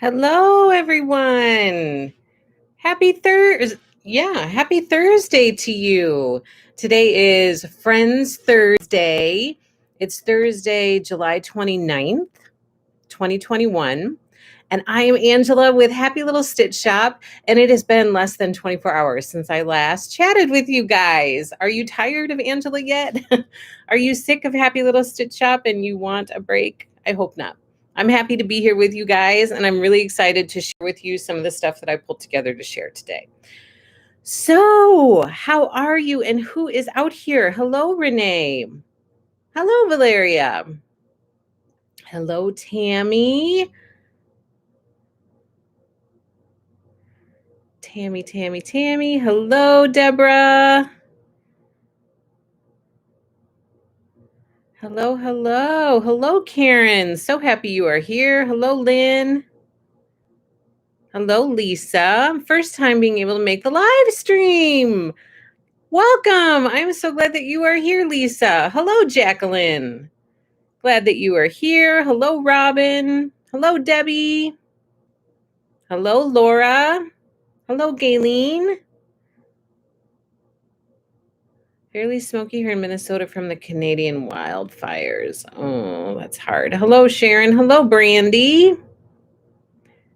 Hello, everyone. Happy Happy Thursday to you. Today is Friends Thursday. It's Thursday, July 29th, 2021. And I am Angela with Happy Little Stitch Shop. And it has been less than 24 hours since I last chatted with you guys. Are you tired of Angela yet? Are you sick of Happy Little Stitch Shop and you want a break? I hope not. I'm happy to be here with you guys, and I'm really excited to share with you some of the stuff that I pulled together to share today. So, how are you and who is out here? Hello, Renee. Hello, Valeria. Hello, Tammy. Tammy. Hello, Deborah. Hello, Karen. So happy you are here. Hello, Lynn. Hello, Lisa. First time being able to make the live stream. Welcome. I'm so glad that you are here, Lisa. Hello, Jacqueline. Glad that you are here. Hello, Robin. Hello, Debbie. Hello, Laura. Hello, Gayleen. Fairly smoky here in Minnesota from the Canadian wildfires. Oh, that's hard. Hello, Sharon. Hello, Brandy.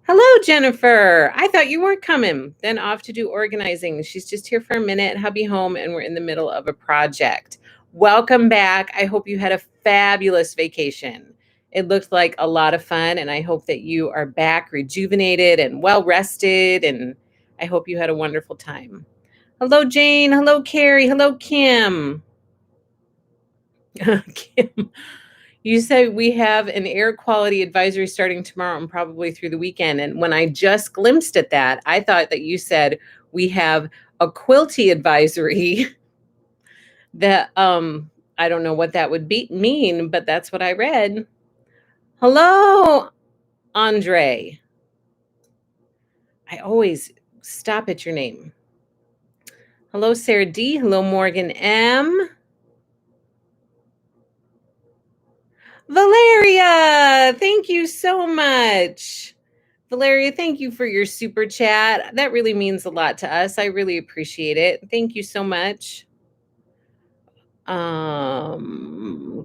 Hello, Jennifer. I thought you weren't coming. Then off to do organizing. She's just here for a minute. Hubby home, and we're in the middle of a project. Welcome back. I hope you had a fabulous vacation. It looked like a lot of fun, and I hope that you are back rejuvenated and well rested, and I hope you had a wonderful time. Hello, Jane. Hello, Carrie. Hello, Kim. Kim. You said we have an air quality advisory starting tomorrow and probably through the weekend. And when I just glimpsed at that, I thought that you said we have a quilty advisory that I don't know what that would mean, but that's what I read. Hello, Andre. I always stop at your name. Hello, Sarah D. Hello, Morgan M. Valeria, thank you so much. Valeria, thank you for your super chat. That really means a lot to us. I really appreciate it. Thank you so much.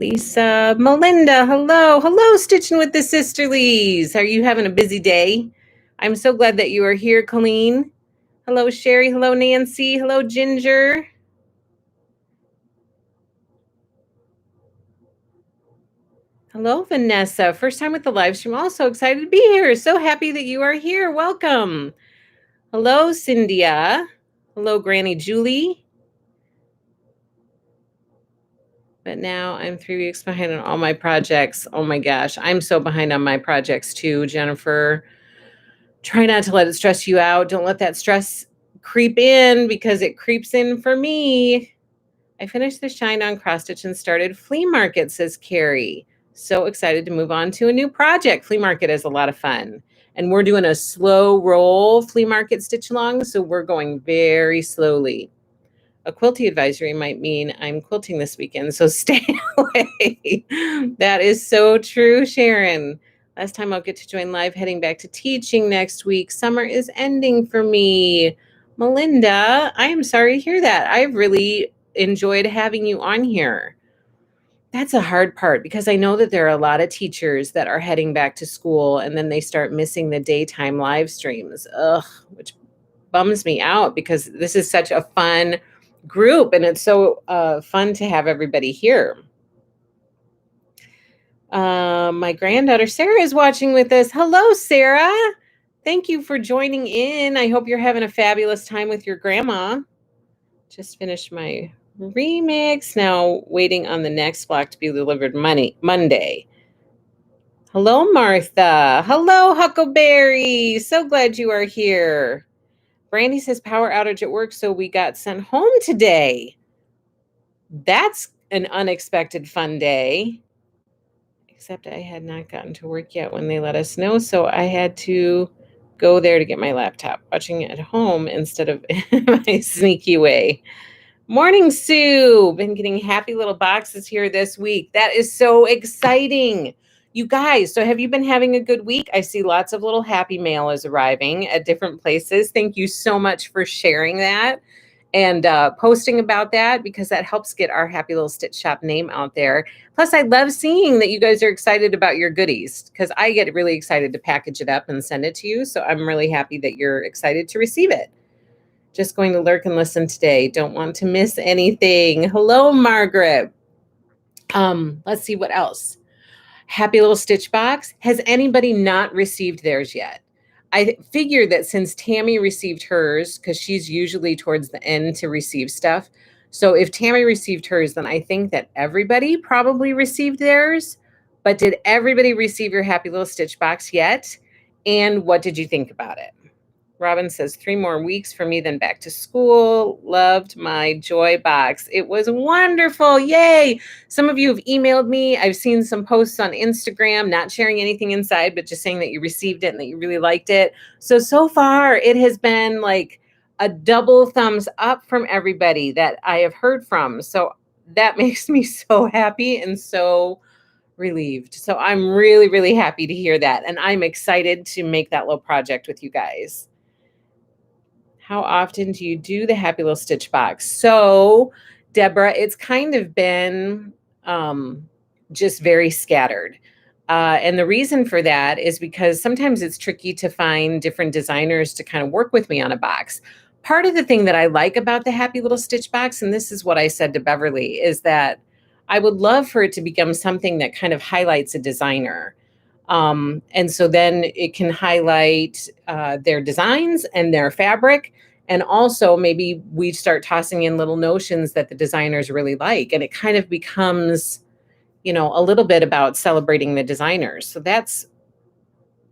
Lisa, Melinda, hello, Stitching with the Sisterlies. Are you having a busy day? I'm so glad that you are here, Colleen. Hello, Sherry. Hello, Nancy. Hello, Ginger. Hello, Vanessa. First time with the live stream. Also excited to be here. So happy that you are here. Welcome. Hello, Cynthia. Hello, Granny Julie. But now I'm 3 weeks behind on all my projects. Oh my gosh, I'm so behind on my projects too, Jennifer. Try not to let it stress you out. Don't let that stress creep in because it creeps in for me. I finished the shine on cross stitch and started flea market, says Carrie. So excited to move on to a new project. Flea market is a lot of fun. And we're doing a slow roll flea market stitch along, so we're going very slowly. A quilty advisory might mean I'm quilting this weekend, so stay away. That is so true, Sharon. Last time I'll get to join live, heading back to teaching next week. Summer is ending for me. Melinda, I am sorry to hear that. I've really enjoyed having you on here. That's a hard part because I know that there are a lot of teachers that are heading back to school and then they start missing the daytime live streams. Which bums me out because this is such a fun group and it's so fun to have everybody here. My granddaughter Sarah is watching with us. Hello, Sarah. Thank you for joining in. I hope you're having a fabulous time with your grandma. Just finished my remix. Now waiting on the next block to be delivered Monday. Hello, Martha. Hello, Huckleberry. So glad you are here. Brandy says power outage at work, so we got sent home today. That's an unexpected fun day. Except I had not gotten to work yet when they let us know, so I had to go there to get my laptop, watching it at home instead of my sneaky way. Morning, Sue. Been getting happy little boxes here this week. That is so exciting. You guys, so have you been having a good week? I see lots of little happy mail is arriving at different places. Thank you so much for sharing that and posting about that, because that helps get our Happy Little Stitch Shop name out there. Plus, I love seeing that you guys are excited about your goodies, because I get really excited to package it up and send it to you. So I'm really happy that you're excited to receive it. Just going to lurk and listen today. Don't want to miss anything. Hello, Margaret. Let's see what else. Happy Little Stitch Box. Has anybody not received theirs yet? I figure that since Tammy received hers, because she's usually towards the end to receive stuff. So if Tammy received hers, then I think that everybody probably received theirs. But did everybody receive your Happy Little Stitch Box yet? And what did you think about it? Robin says 3 more weeks for me, then back to school. Loved my joy box. It was wonderful. Yay. Some of you have emailed me. I've seen some posts on Instagram, not sharing anything inside, but just saying that you received it and that you really liked it. So far it has been like a double thumbs up from everybody that I have heard from. So that makes me so happy and so relieved. So I'm really, really happy to hear that. And I'm excited to make that little project with you guys. How often do you do the Happy Little Stitch Box? So, Deborah, it's kind of been just very scattered. And the reason for that is because sometimes it's tricky to find different designers to kind of work with me on a box. Part of the thing that I like about the Happy Little Stitch Box, and this is what I said to Beverly, is that I would love for it to become something that kind of highlights a designer. And so then it can highlight their designs and their fabric. And also maybe we start tossing in little notions that the designers really like. And it kind of becomes, you know, a little bit about celebrating the designers. So that's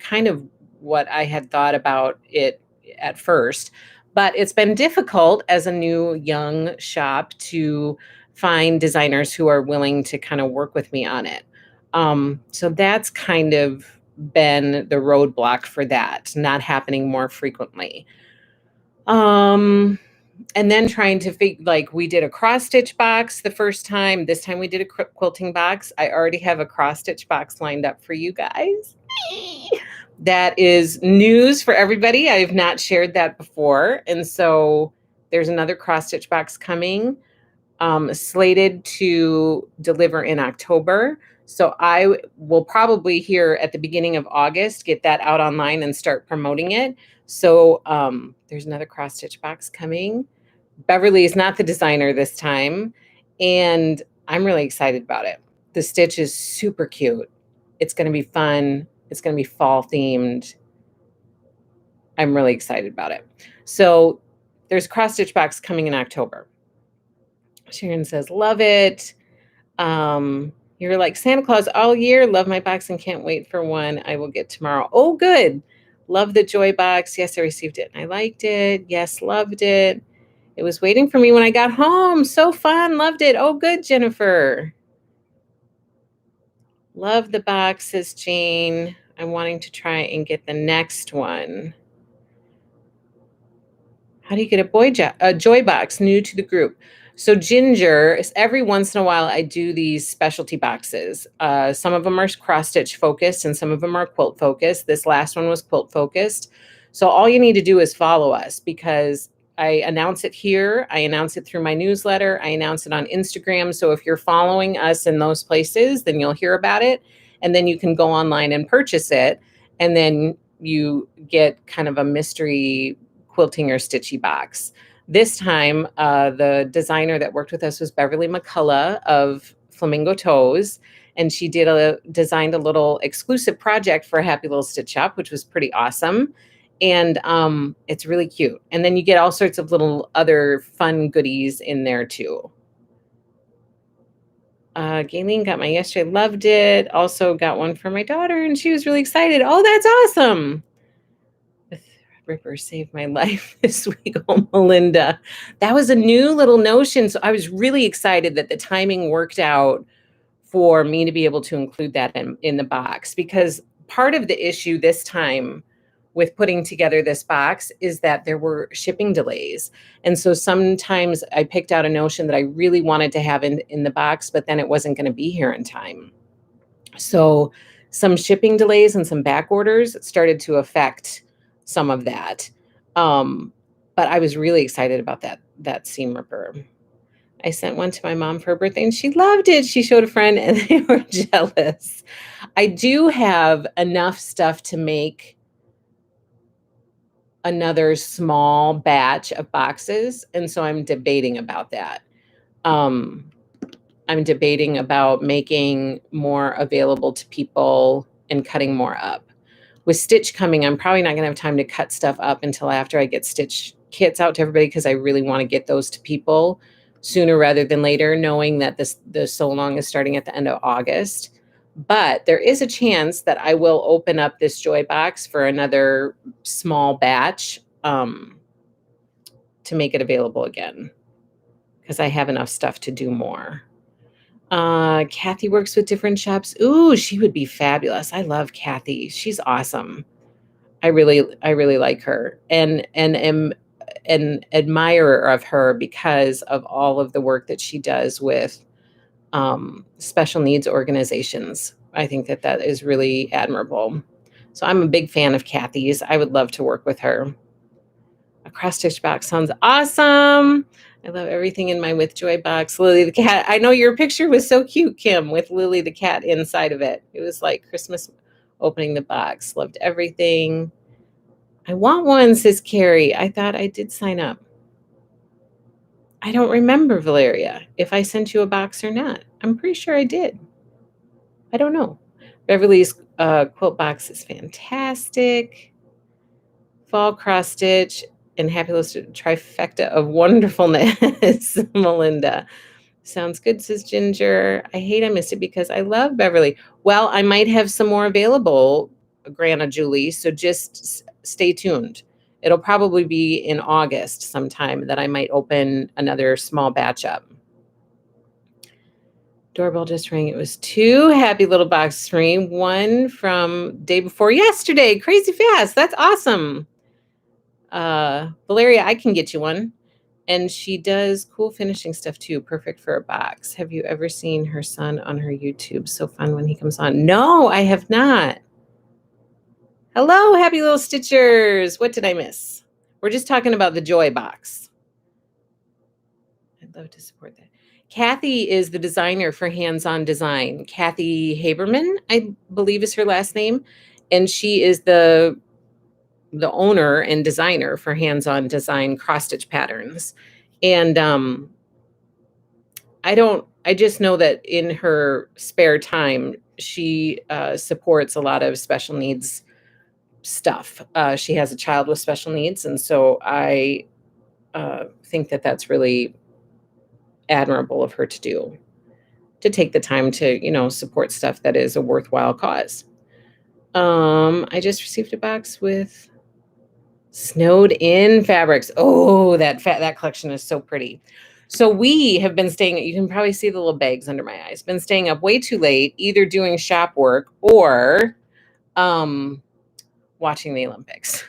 kind of what I had thought about it at first. But it's been difficult as a new young shop to find designers who are willing to kind of work with me on it. So that's kind of been the roadblock for that, not happening more frequently. And then trying to figure, like, we did a cross stitch box the first time. This time we did a quilting box. I already have a cross stitch box lined up for you guys. That is news for everybody. I have not shared that before. And so there's another cross stitch box coming, slated to deliver in October. So I will probably here at the beginning of August get that out online and start promoting it. So there's another cross stitch box coming. Beverly is not the designer this time, and I'm really excited about it. The stitch is super cute. It's going to be fun. It's going to be fall themed. I'm really excited about it. So there's cross stitch box coming in October. Sharon says, love it. You're like Santa Claus all year. Love my box and can't wait for one I will get tomorrow. Oh, good. Love the joy box. Yes, I received it and I liked it. Yes, loved it. It was waiting for me when I got home. So fun. Loved it. Oh, good, Jennifer. Love the box, says Jane. I'm wanting to try and get the next one. How do you get a joy box new to the group? So Ginger, every once in a while, I do these specialty boxes. Some of them are cross stitch focused and some of them are quilt focused. This last one was quilt focused. So all you need to do is follow us, because I announce it here. I announce it through my newsletter. I announce it on Instagram. So if you're following us in those places, then you'll hear about it. And then you can go online and purchase it. And then you get kind of a mystery quilting or stitchy box. This time, the designer that worked with us was Beverly McCullough of Flamingo Toes, and she designed a little exclusive project for Happy Little Stitch Shop, which was pretty awesome. And it's really cute. And then you get all sorts of little other fun goodies in there too. Gayleen got mine yesterday, loved it. Also got one for my daughter, and she was really excited. Oh, that's awesome. Ripper saved my life this week. Oh, Melinda. That was a new little notion. So I was really excited that the timing worked out for me to be able to include that in the box, because part of the issue this time with putting together this box is that there were shipping delays. And so sometimes I picked out a notion that I really wanted to have in the box, but then it wasn't going to be here in time. So some shipping delays and some back orders started to affect some of that. But I was really excited about that seam ripper. I sent one to my mom for her birthday and she loved it. She showed a friend and they were jealous. I do have enough stuff to make another small batch of boxes, and so I'm debating about that. I'm debating about making more available to people and cutting more up. With Stitch coming, I'm probably not going to have time to cut stuff up until after I get Stitch kits out to everybody, because I really want to get those to people sooner rather than later, knowing that the So Long is starting at the end of August. But there is a chance that I will open up this Joy box for another small batch to make it available again, because I have enough stuff to do more. Kathy works with different shops. Ooh, she would be fabulous. I love Kathy. She's awesome. I really like her, and am an admirer of her because of all of the work that she does with special needs organizations. I think that is really admirable. So I'm a big fan of Kathy's. I would love to work with her. A cross-stitch box sounds awesome. I love everything in my With Joy box. Lily the cat. I know your picture was so cute, Kim, with Lily the cat inside of it. It was like Christmas opening the box. Loved everything. I want one, says Carrie. I thought I did sign up. I don't remember, Valeria, if I sent you a box or not. I'm pretty sure I did. I don't know. Beverly's quilt box is fantastic. Fall cross stitch and happy listed trifecta of wonderfulness, Melinda. Sounds good, says Ginger. I hate I missed it because I love Beverly. Well, I might have some more available, Grandma Julie, so just stay tuned. It'll probably be in August sometime that I might open another small batch up. Doorbell just rang. It was 2 happy little boxes for me. One from day before yesterday. Crazy fast. That's awesome. Valeria, I can get you one. And she does cool finishing stuff too. Perfect for a box. Have you ever seen her son on her YouTube? So fun when he comes on. No, I have not. Hello, happy little stitchers. What did I miss? We're just talking about the Joy box. I'd love to support that. Kathy is the designer for Hands-On Design. Kathy Haberman, I believe is her last name. And she is the owner and designer for Hands-On Design cross-stitch patterns. And I just know that in her spare time, she supports a lot of special needs stuff. She has a child with special needs. And so I think that that's really admirable of her to do, to take the time to, support stuff that is a worthwhile cause. I just received a box with snowed in fabrics. Oh, that collection is so pretty. So we have been staying, you can probably see the little bags under my eyes, been staying up way too late, either doing shop work or watching the Olympics.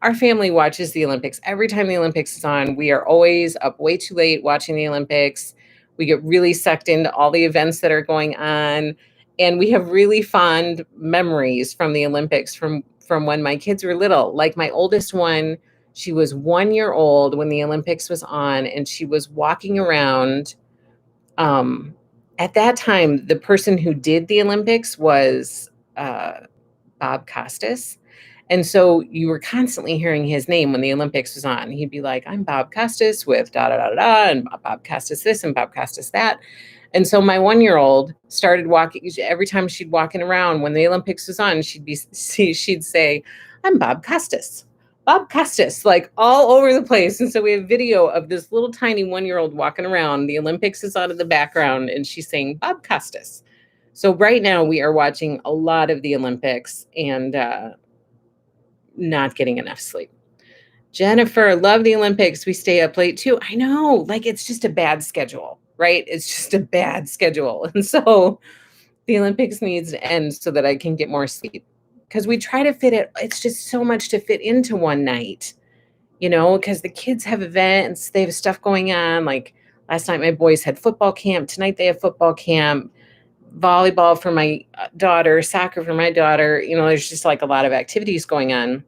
Our family watches the Olympics. Every time the Olympics is on, we are always up way too late watching the Olympics. We get really sucked into all the events that are going on. And we have really fond memories from the Olympics from when my kids were little. Like my oldest one, she was 1 year old when the Olympics was on, and she was walking around. At that time, the person who did the Olympics was Bob Costas. And so you were constantly hearing his name when the Olympics was on. He'd be like, I'm Bob Costas with da da da da, and Bob Costas this and Bob Costas that. And so my 1 year old started walking. Every time she'd walking around when the Olympics was on, she'd say, I'm Bob Costas. Bob Costas, like all over the place. And so we have video of this little tiny 1 year old walking around. The Olympics is on in the background, and she's saying Bob Costas. So right now we are watching a lot of the Olympics and not getting enough sleep. Jennifer, love the Olympics. We stay up late too. I know, like it's just a bad schedule, right? It's just a bad schedule. And so the Olympics needs to end so that I can get more sleep, because we try to fit it. It's just so much to fit into one night, because the kids have events, they have stuff going on. Like last night, my boys had football camp. Tonight they have football camp. volleyball for my daughter, soccer for my daughter. There's just like a lot of activities going on.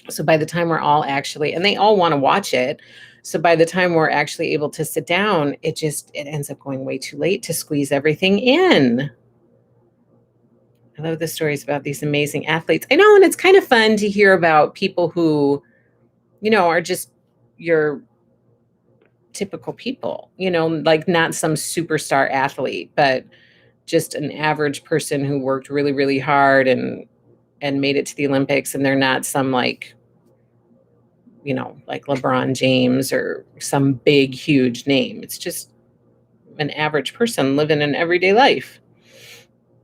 So by the time we're all actually, and they all want to watch it. So by the time we're actually able to sit down, it ends up going way too late to squeeze everything in. I love the stories about these amazing athletes. I know, and it's kind of fun to hear about people who, are just your typical people, like not some superstar athlete, but just an average person who worked really, really hard and made it to the Olympics. And they're not some like LeBron James or some big, huge name. It's just an average person living an everyday life.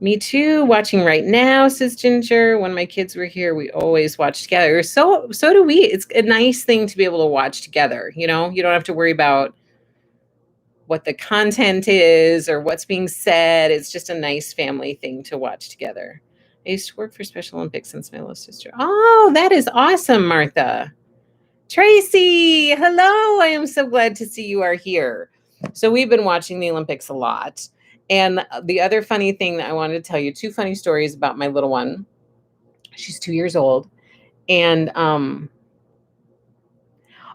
Me too. Watching right now, says Ginger. When my kids were here, we always watched together. So do we. It's a nice thing to be able to watch together. You don't have to worry about what the content is or what's being said. It's just a nice family thing to watch together. I used to work for Special Olympics since my little sister. Oh, that is awesome, Martha. Tracy, hello. I am so glad to see you are here. So we've been watching the Olympics a lot. And the other funny thing that I wanted to tell you, 2 funny stories about my little one. She's 2 years old. And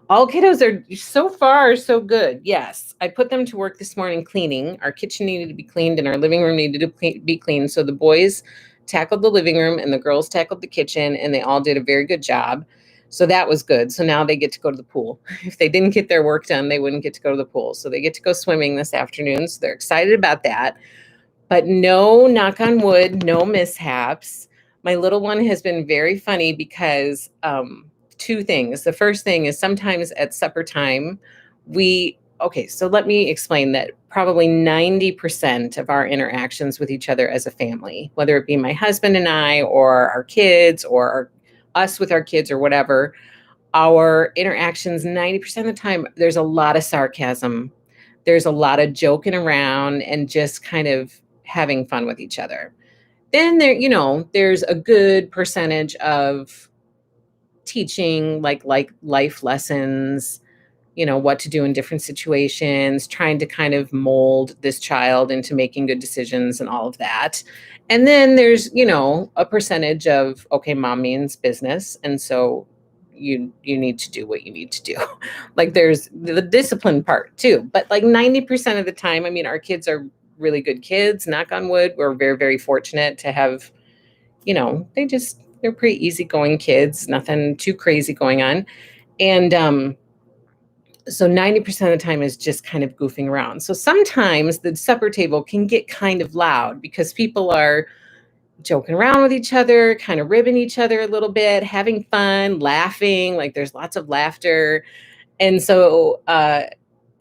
all kiddos are so far so good. Yes. I put them to work this morning cleaning. Our kitchen needed to be cleaned and our living room needed to be cleaned. So the boys tackled the living room and the girls tackled the kitchen, and they all did a very good job. So that was good. So now they get to go to the pool. If they didn't get their work done, they wouldn't get to go to the pool. So they get to go swimming this afternoon. So they're excited about that. But no, knock on wood, no mishaps. My little one has been very funny because 2 things. The first thing is sometimes at supper time, so let me explain that probably 90% of our interactions with each other as a family, whether it be my husband and I or our kids or us with our kids or whatever, our interactions 90% of the time, there's a lot of sarcasm. There's a lot of joking around and just kind of having fun with each other. Then there's a good percentage of teaching like life lessons, what to do in different situations, trying to kind of mold this child into making good decisions and all of that. And then there's, a percentage of, okay, mom means business. And so you need to do what you need to do. Like there's the discipline part too. But like 90% of the time, our kids are really good kids, knock on wood. We're very, very fortunate to have, they're pretty easygoing kids, nothing too crazy going on. And so 90% of the time is just kind of goofing around. So sometimes the supper table can get kind of loud because people are joking around with each other, kind of ribbing each other a little bit, having fun, laughing, like there's lots of laughter. And so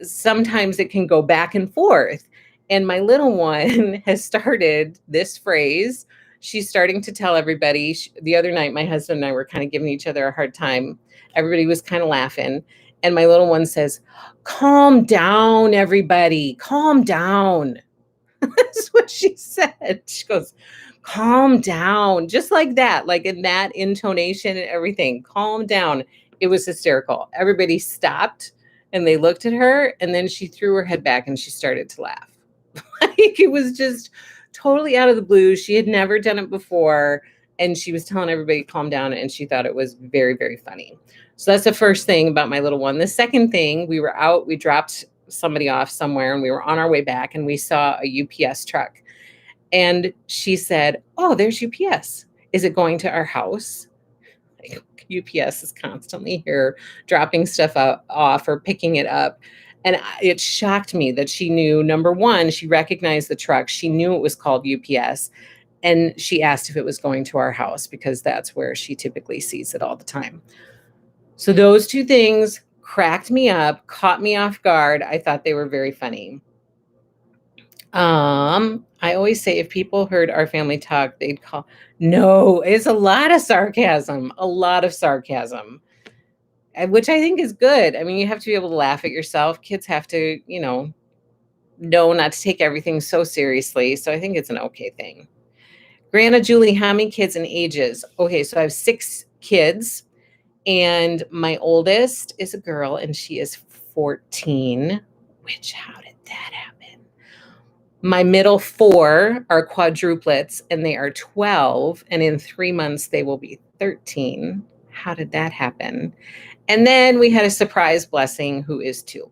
sometimes it can go back and forth. And my little one has started this phrase. She's starting to tell everybody. The other night, my husband and I were kind of giving each other a hard time. Everybody was kind of laughing. And my little one says, "Calm down, everybody. Calm down." That's what she said. She goes, "Calm down." Just like that, like in that intonation and everything. Calm down. It was hysterical. Everybody stopped and they looked at her, and then she threw her head back and she started to laugh. Like it was just totally out of the blue. She had never done it before. And she was telling everybody to calm down, and she thought it was very, very funny. So that's the first thing about my little one. The second thing, we were out, we dropped somebody off somewhere, and we were on our way back, and we saw a UPS truck. And she said, "Oh, there's UPS. Is it going to our house?" Like, UPS is constantly here dropping stuff off or picking it up. And it shocked me that she knew, number one, she recognized the truck. She knew it was called UPS. And she asked if it was going to our house because that's where she typically sees it all the time. So those 2 things cracked me up, caught me off guard. I thought they were very funny. I always say if people heard our family talk, they'd call. No, it's a lot of sarcasm, which I think is good. You have to be able to laugh at yourself. Kids have to, know not to take everything so seriously. So I think it's an okay thing. Grandma Julie, how many kids and ages? Okay, so I have 6 kids, and my oldest is a girl, and she is 14. Which, how did that happen? My middle 4 are quadruplets, and they are 12, and in 3 months they will be 13. How did that happen? And then we had a surprise blessing who is 2.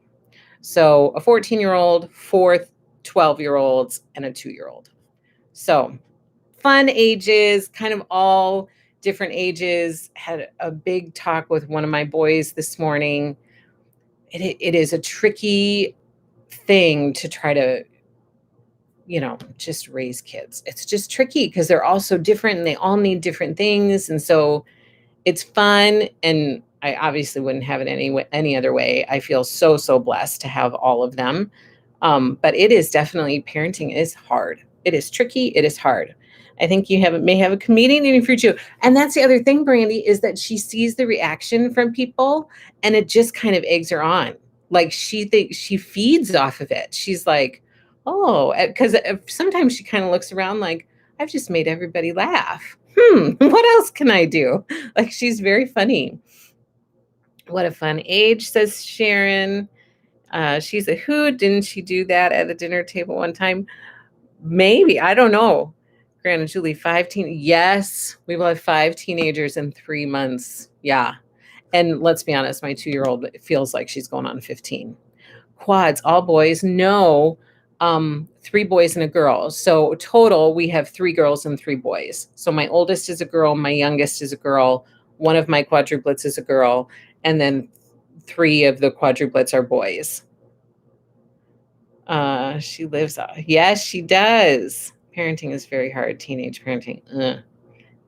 So a 14-year-old, 4 12-year-olds, and a 2-year-old. So fun ages, kind of all different ages. Had a big talk with one of my boys this morning. It is a tricky thing to try to, just raise kids. It's just tricky because they're all so different and they all need different things. And so it's fun, and I obviously wouldn't have it any other way. I feel so, so blessed to have all of them. But it is definitely, parenting is hard. It is tricky. It is hard. I think you may have a comedian in your too. And that's the other thing, Brandy, is that she sees the reaction from people and it just kind of eggs her on. Like she thinks she feeds off of it. She's like, oh, because sometimes she kind of looks around like, I've just made everybody laugh. What else can I do? Like, she's very funny. What a fun age, says Sharon. She's a hoot. Didn't she do that at the dinner table one time? Maybe. I don't know. Grandma Julie, 15. Yes, we will have 5 teenagers in 3 months. Yeah. And let's be honest, my 2-year-old feels like she's going on 15. Quads, all boys. No, 3 boys and a girl. So total, we have 3 girls and 3 boys. So my oldest is a girl, my youngest is a girl, one of my quadruplets is a girl, and then 3 of the quadruplets are boys. She lives. Yes, she does. Parenting is very hard. Teenage parenting.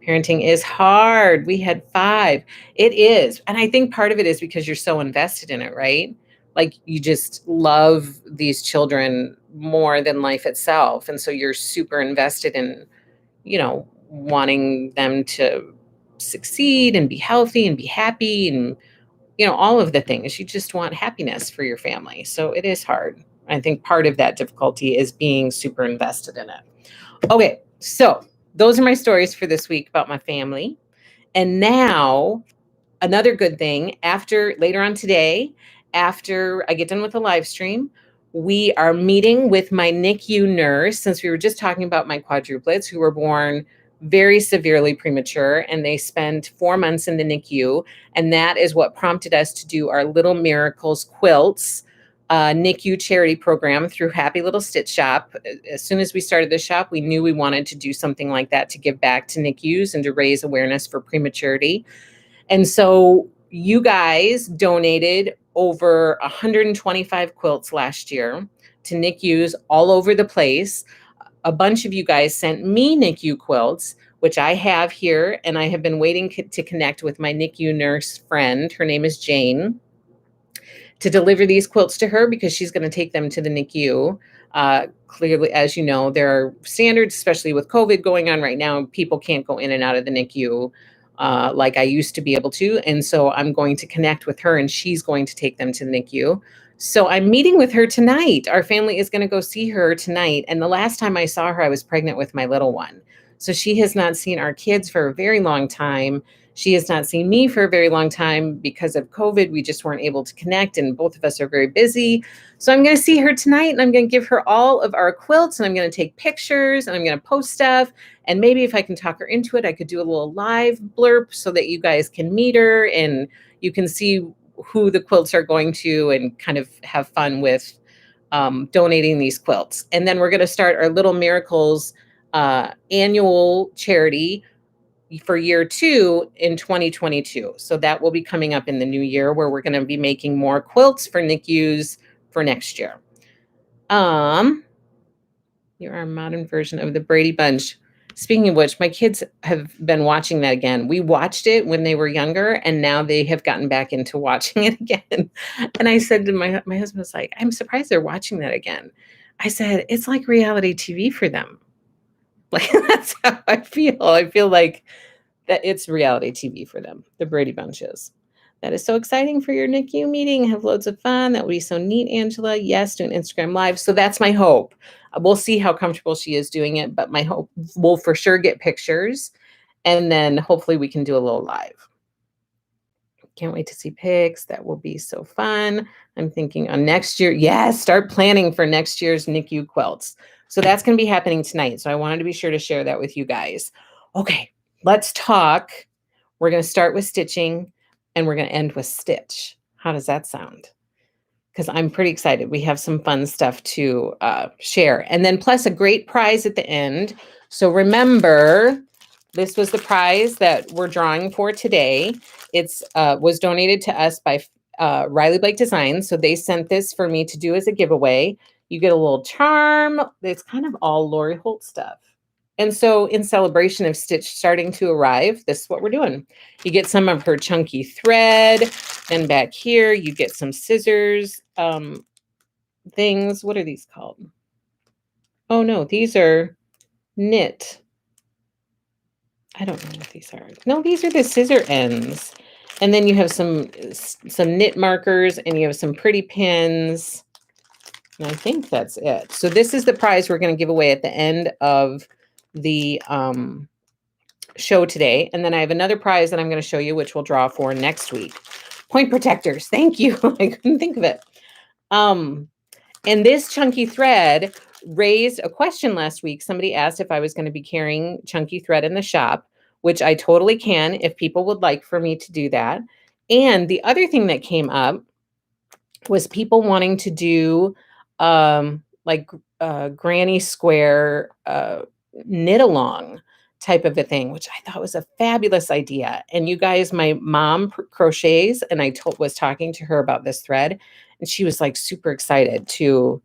Parenting is hard. We had 5. It is. And I think part of it is because you're so invested in it, right? Like you just love these children more than life itself. And so you're super invested in, wanting them to succeed and be healthy and be happy and, all of the things. You just want happiness for your family. So it is hard. I think part of that difficulty is being super invested in it. Okay, so those are my stories for this week about my family. And now, another good thing, later on today, after I get done with the live stream, we are meeting with my NICU nurse, since we were just talking about my quadruplets who were born very severely premature, and they spent 4 months in the NICU. And that is what prompted us to do our Little Miracles quilts NICU charity program through Happy Little Stitch Shop. As soon as we started the shop, we knew we wanted to do something like that to give back to NICUs and to raise awareness for prematurity. And so you guys donated over 125 quilts last year to NICUs all over the place. A bunch of you guys sent me NICU quilts, which I have here, and I have been waiting to connect with my NICU nurse friend. Her name is Jane, to deliver these quilts to her because she's going to take them to the NICU. Clearly, as you know, there are standards, especially with COVID going on right now. People can't go in and out of the NICU like I used to be able to. And so I'm going to connect with her and she's going to take them to the NICU. So I'm meeting with her tonight. Our family is going to go see her tonight. And the last time I saw her, I was pregnant with my little one. So she has not seen our kids for a very long time. She has not seen me for a very long time because of COVID. We just weren't able to connect, and both of us are very busy. So I'm going to see her tonight, and I'm going to give her all of our quilts, and I'm going to take pictures, and I'm going to post stuff. And maybe if I can talk her into it, I could do a little live blurb so that you guys can meet her and you can see who the quilts are going to and kind of have fun with donating these quilts. And then we're going to start our Little Miracles annual charity for year 2 in 2022. So that will be coming up in the new year, where we're going to be making more quilts for NICUs for next year. You're our modern version of the Brady Bunch. Speaking of which, my kids have been watching that again. We watched it when they were younger, and now they have gotten back into watching it again. And I said to my husband was like, I'm surprised they're watching that again. I said, it's like reality TV for them. Like, that's how I feel. I feel like that it's reality TV for them, the Brady Bunch is. That is so exciting for your NICU meeting. Have loads of fun. That would be so neat, Angela. Yes, do an Instagram Live. So that's my hope. We'll see how comfortable she is doing it, but my hope, we'll for sure get pictures, and then hopefully we can do a little live. Can't wait to see pics. That will be so fun. I'm thinking on next year. Yes, start planning for next year's NICU quilts. So that's going to be happening tonight. So I wanted to be sure to share that with you guys. Okay, let's talk. We're going to start with stitching and we're going to end with stitch. How does that sound? Because I'm pretty excited. We have some fun stuff to share. And then plus a great prize at the end. So remember, this was the prize that we're drawing for today. It's was donated to us by Riley Blake Designs. So they sent this for me to do as a giveaway. You get a little charm. It's kind of all Lori Holt stuff. And so in celebration of Stitch starting to arrive, this is what we're doing. You get some of her chunky thread. And back here, you get some scissors things. What are these called? Oh, no, these are knit. I don't know what these are. No, these are the scissor ends. And then you have some knit markers and you have some pretty pins. And I think that's it. So this is the prize we're going to give away at the end of the show today. And then I have another prize that I'm going to show you, which we'll draw for next week. Point protectors. Thank you. I couldn't think of it. And this chunky thread raised a question last week. Somebody asked if I was going to be carrying chunky thread in the shop, which I totally can if people would like for me to do that. And the other thing that came up was people wanting to do granny square knit along type of a thing, which I thought was a fabulous idea. And you guys, my mom crochets, and I was talking to her about this thread, and she was like super excited to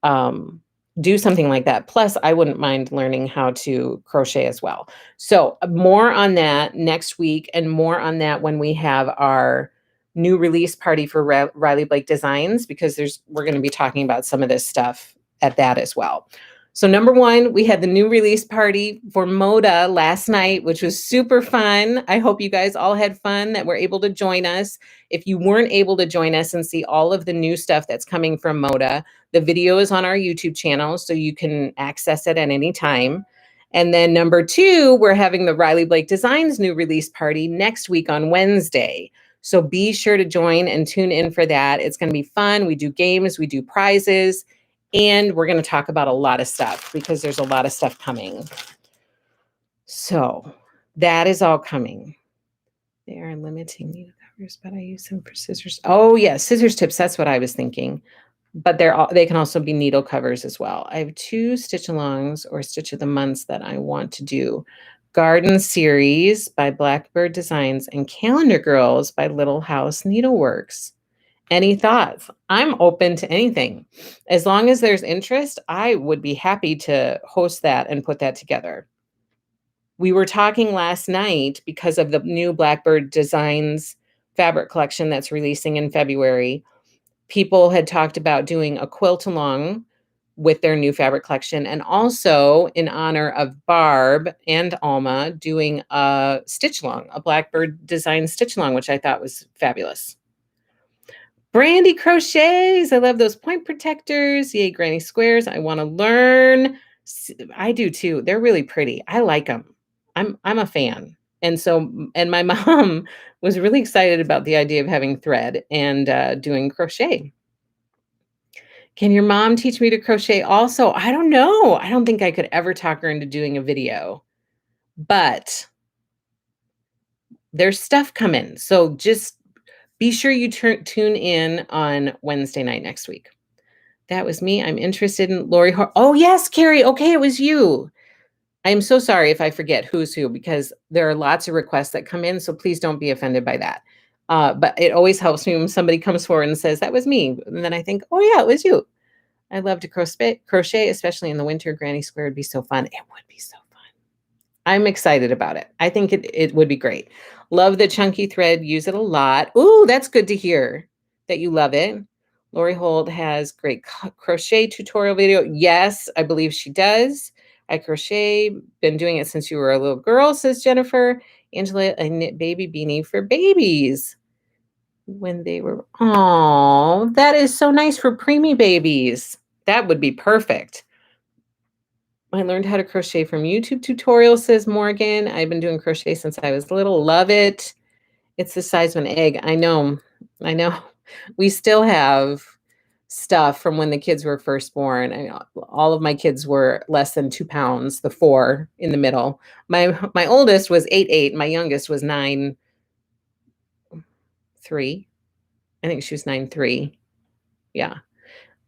do something like that. Plus, I wouldn't mind learning how to crochet as well. So more on that next week, and more on that when we have our new release party for Riley Blake Designs, because we're going to be talking about some of this stuff at that as well. So number one, we had the new release party for Moda last night, which was super fun. I hope you guys all had fun, that were able to join us. If you weren't able to join us and see all of the new stuff that's coming from Moda, the video is on our YouTube channel, so you can access it at any time. And then number two, we're having the Riley Blake Designs new release party next week on Wednesday. So be sure to join and tune in for that. It's going to be fun. We do games, we do prizes. And we're going to talk about a lot of stuff because there's a lot of stuff coming. So that is all coming. They are limiting needle covers, but I use them for scissors. Oh, yeah, scissors tips. That's what I was thinking. But they can also be needle covers as well. I have 2 stitch alongs or stitch of the months that I want to do. Garden Series by Blackbird Designs and Calendar Girls by Little House Needleworks. Any thoughts? I'm open to anything. As long as there's interest, I would be happy to host that and put that together. We were talking last night because of the new Blackbird Designs fabric collection that's releasing in February. People had talked about doing a quilt along with their new fabric collection, and also in honor of Barb and Alma doing a stitch along, a Blackbird Design stitch along, which I thought was fabulous. Brandy crochets. I love those point protectors. Yay, granny squares. I want to learn. I do too. They're really pretty. I like them. I'm a fan. And my mom was really excited about the idea of having thread and doing crochet. Can your mom teach me to crochet also? I don't know. I don't think I could ever talk her into doing a video, but there's stuff coming. So just be sure you tune in on Wednesday night next week. That was me. I'm interested in Lori. Oh, yes, Carrie. Okay, it was you. I'm so sorry if I forget who's who, because there are lots of requests that come in, so please don't be offended by that. But it always helps me when somebody comes forward and says, that was me. And then I think, oh, yeah, it was you. I love to crochet, especially in the winter. Granny Square would be so fun. It would be so fun. I'm excited about it. I think it would be great. Love the chunky thread. Use it a lot. Ooh, that's good to hear that you love it. Lori Holt has great crochet tutorial video. Yes, I believe she does. I crochet. Been doing it since you were a little girl, says Jennifer. Angela, a knit baby beanie for babies. When they were, oh, that is so nice for preemie babies. That would be perfect. I learned how to crochet from YouTube tutorials, says Morgan. I've been doing crochet since I was little. Love it. It's the size of an egg. I know. We still have stuff from when the kids were first born. All of my kids were less than 2 pounds, the 4 in the middle. My oldest was 8'8", my youngest was 9'3". I think she was 9'3". Yeah.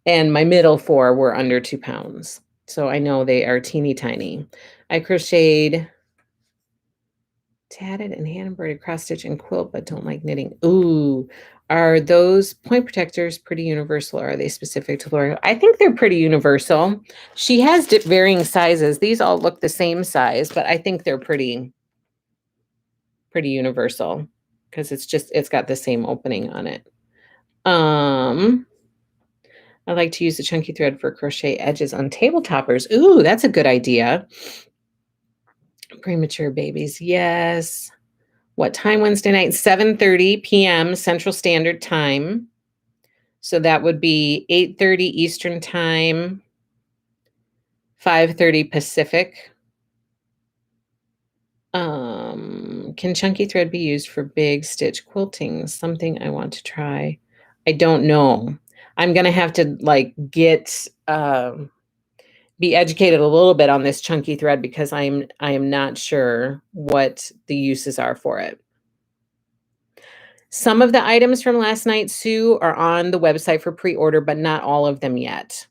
And my middle 4 were under 2 pounds. So I know they are teeny tiny. I crocheted, tatted, and hand embroidered cross stitch and quilt, but don't like knitting. Ooh, are those point protectors pretty universal, or are they specific to Lori? I think they're pretty universal. She has varying sizes. These all look the same size, but I think they're pretty universal because it's got the same opening on it. I like to use the chunky thread for crochet edges on table toppers. Ooh, that's a good idea. Premature babies, yes. What time Wednesday night? 7:30 p.m. Central Standard Time. So that would be 8:30 Eastern Time, 5:30 Pacific. Can chunky thread be used for big stitch quilting? Something I want to try. I don't know. I'm gonna have to be educated a little bit on this chunky thread because I am not sure what the uses are for it. Some of the items from last night, Sue, are on the website for pre-order, but not all of them yet.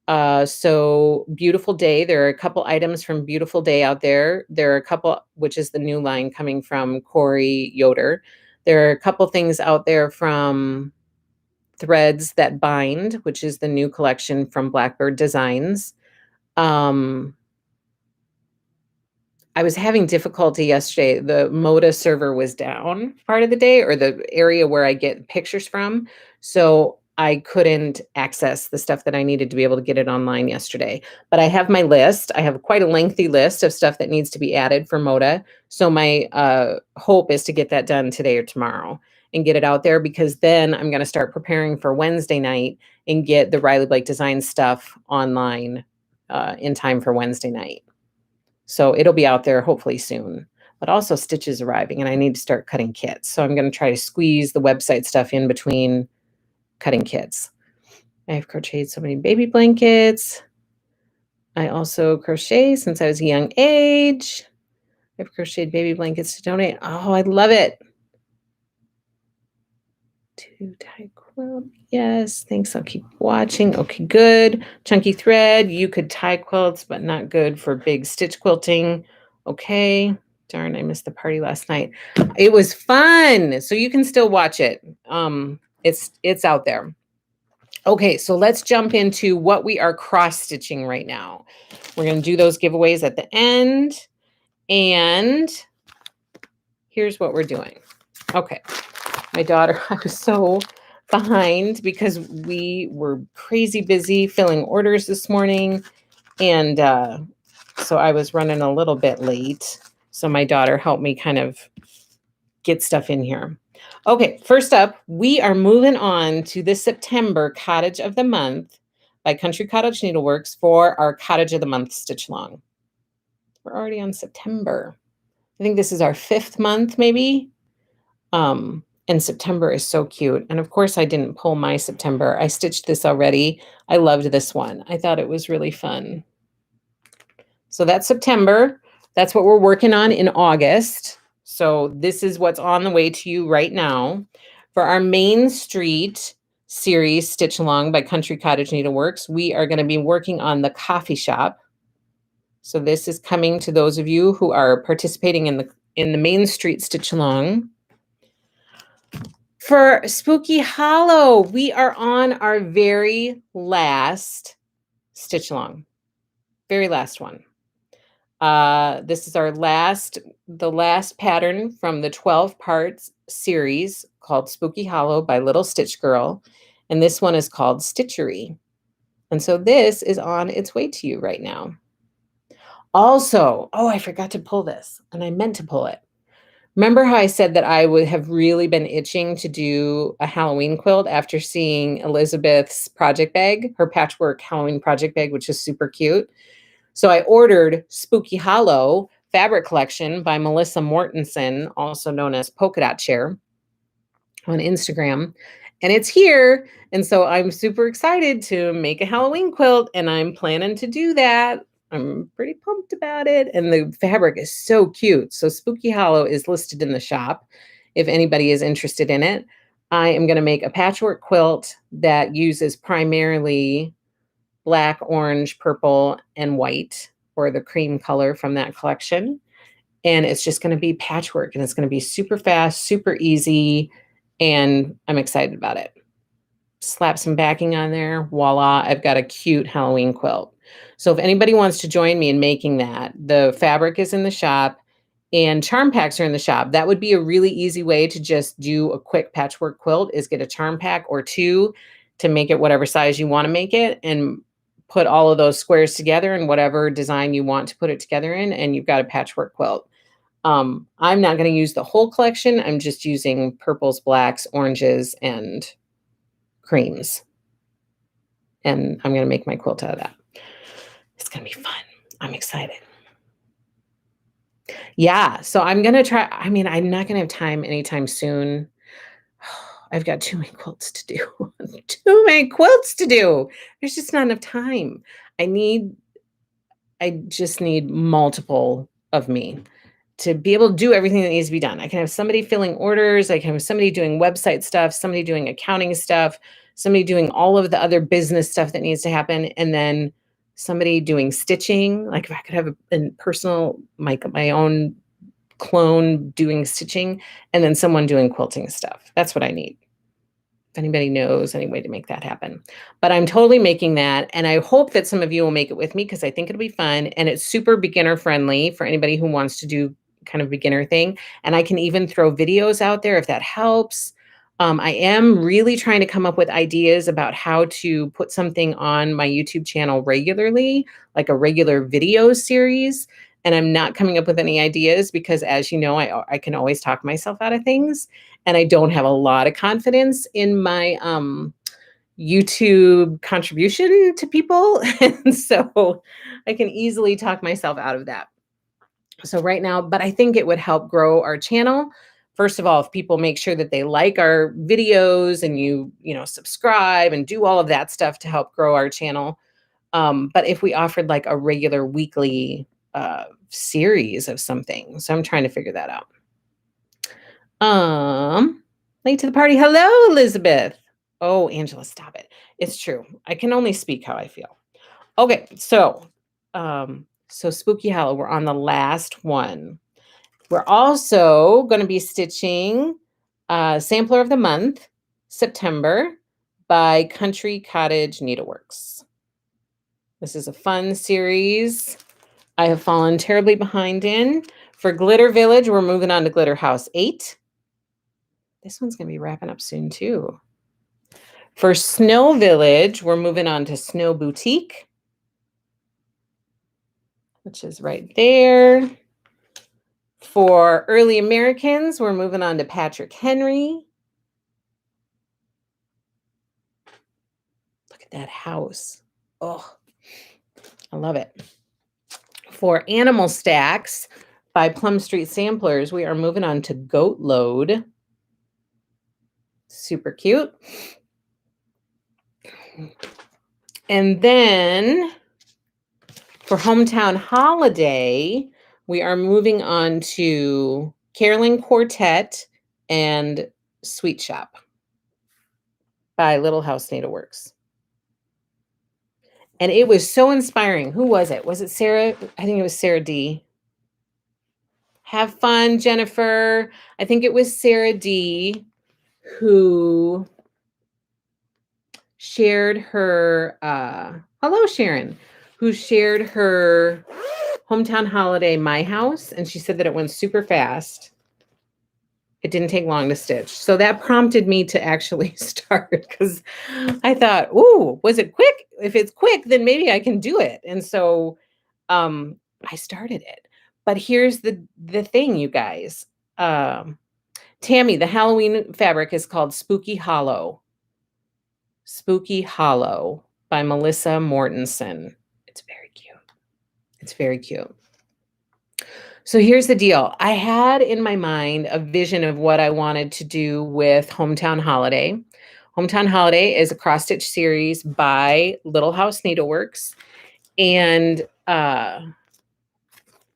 So Beautiful Day, there are a couple items from Beautiful Day out there. There are a couple, which is the new line coming from Corey Yoder. There are a couple things out there from Threads That Bind, which is the new collection from Blackbird Designs. I was having difficulty yesterday. The Moda server was down part of the day, or the area where I get pictures from. So I couldn't access the stuff that I needed to be able to get it online yesterday. But I have my list. I have quite a lengthy list of stuff that needs to be added for Moda. So my hope is to get that done today or tomorrow and get it out there, because then I'm going to start preparing for Wednesday night and get the Riley Blake Design stuff online in time for Wednesday night. So it'll be out there hopefully soon. But also Stitch is arriving and I need to start cutting kits. So I'm going to try to squeeze the website stuff in between cutting kits. I've crocheted so many baby blankets. I also crochet since I was a young age. I've crocheted baby blankets to donate. Oh, I love it. To tie quilt. Yes, thanks. I'll keep watching. Okay, good. Chunky thread. You could tie quilts, but not good for big stitch quilting. Okay. Darn, I missed the party last night. It was fun. So you can still watch it. It's out there. Okay, so let's jump into what we are cross-stitching right now. We're going to do those giveaways at the end. And here's what we're doing. Okay. My daughter, I was so behind because we were crazy busy filling orders this morning. And so I was running a little bit late. So my daughter helped me kind of get stuff in here. Okay, first up, we are moving on to the September Cottage of the Month by Country Cottage Needleworks for our Cottage of the Month stitch long. We're already on September. I think this is our 5th month, maybe. And September is so cute. And of course, I didn't pull my September. I stitched this already. I loved this one. I thought it was really fun. So that's September. That's what we're working on in August. So this is what's on the way to you right now. For our Main Street series, Stitch Along by Country Cottage Needleworks, we are going to be working on the coffee shop. So this is coming to those of you who are participating in the Main Street Stitch Along. For Spooky Hollow, we are on our very last stitch along. Very last one. This is the last pattern from the 12 parts series called Spooky Hollow by Little Stitch Girl. And this one is called Stitchery. And so this is on its way to you right now. Also, I forgot to pull this, and I meant to pull it. Remember how I said that I would have really been itching to do a Halloween quilt after seeing Elizabeth's project bag, her patchwork Halloween project bag, which is super cute. So I ordered Spooky Hollow fabric collection by Melissa Mortensen, also known as Polka Dot Chair, on Instagram. and it's here. And so I'm super excited to make a Halloween quilt, and I'm planning to do that. I'm pretty pumped about it. And the fabric is so cute. So Spooky Hollow is listed in the shop if anybody is interested in it. I am going to make a patchwork quilt that uses primarily black, orange, purple, and white, or the cream color from that collection. And it's just going to be patchwork, and it's going to be super fast, super easy. And I'm excited about it. Slap some backing on there. Voila, I've got a cute Halloween quilt. So if anybody wants to join me in making that, the fabric is in the shop and charm packs are in the shop. That would be a really easy way to just do a quick patchwork quilt, is get a charm pack or two to make it whatever size you want to make it, and put all of those squares together in whatever design you want to put it together in, and you've got a patchwork quilt. I'm not going to use the whole collection. I'm just using purples, blacks, oranges, and creams. And I'm going to make my quilt out of that. It's going to be fun. I'm excited. Yeah, so I'm going to try. I mean, I'm not going to have time anytime soon. I've got too many quilts to do. Too many quilts to do. There's just not enough time. I just need multiple of me to be able to do everything that needs to be done. I can have somebody filling orders. I can have somebody doing website stuff, somebody doing accounting stuff, somebody doing all of the other business stuff that needs to happen, and then somebody doing stitching. Like if I could have a personal, my own clone doing stitching, and then someone doing quilting stuff. That's what I need. If anybody knows any way to make that happen. But I'm totally making that. And I hope that some of you will make it with me, because I think it'll be fun. And it's super beginner friendly for anybody who wants to do kind of beginner thing. And I can even throw videos out there if that helps. I am really trying to come up with ideas about how to put something on my YouTube channel regularly, like a regular video series. And I'm not coming up with any ideas because, as you know, I can always talk myself out of things. And I don't have a lot of confidence in my YouTube contribution to people. And so I can easily talk myself out of that. So right now, but I think it would help grow our channel. First of all, if people make sure that they like our videos and you subscribe and do all of that stuff to help grow our channel. But if we offered like a regular weekly series of something. So I'm trying to figure that out. Late to the party. Hello, Elizabeth. Oh, Angela, stop it. It's true. I can only speak how I feel. Okay, so Spooky Hollow, we're on the last one. We're also going to be stitching Sampler of the Month, September, by Country Cottage Needleworks. This is a fun series I have fallen terribly behind in. For Glitter Village, we're moving on to Glitter House 8. This one's going to be wrapping up soon, too. For Snow Village, we're moving on to Snow Boutique, which is right there. For Early Americans, we're moving on to Patrick Henry. Look at that house. Oh, I love it. For Animal Stacks by Plum Street Samplers, we are moving on to Goat Load. Super cute. And then for Hometown Holiday, we are moving on to Caroling Quartet and Sweet Shop by Little House Needleworks. And it was so inspiring. Who was it? Was it Sarah? I think it was Sarah D. Have fun, Jennifer. I think it was Sarah D. who shared her, hello, Sharon, who shared her Hometown Holiday, My House. And she said that it went super fast. It didn't take long to stitch. So that prompted me to actually start, because I thought, ooh, was it quick? If it's quick, then maybe I can do it. And so I started it. But here's the thing, you guys. Tammy, the Halloween fabric is called Spooky Hollow. Spooky Hollow by Melissa Mortensen. It's very cute. It's very cute. So here's the deal. I had in my mind a vision of what I wanted to do with Hometown Holiday. Hometown Holiday is a cross stitch series by Little House Needleworks. And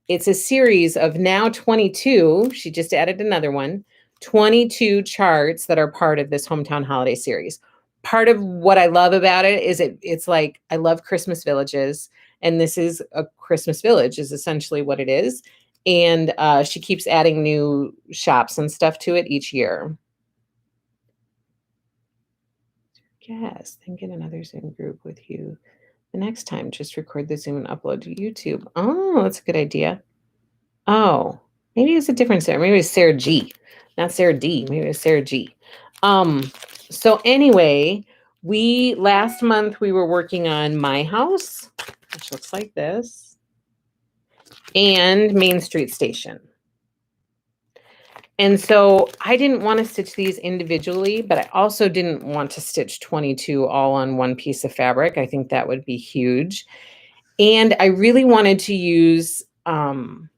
it's a series of now 22. She just added another one, 22 charts that are part of this Hometown Holiday series. Part of what I love about it is it's like, I love Christmas villages. And this is a Christmas village is essentially what it is. And she keeps adding new shops and stuff to it each year. Yes, then get another Zoom group with you. The next time, just record the Zoom and upload to YouTube. Oh, that's a good idea. Oh, maybe it's a different Sarah. Maybe it's Sarah G, not Sarah D. Maybe it's Sarah G. So anyway, last month we were working on My House, which looks like this, and Main Street Station. And so I didn't want to stitch these individually, but I also didn't want to stitch 22 all on one piece of fabric. I think that would be huge. And I really wanted to use that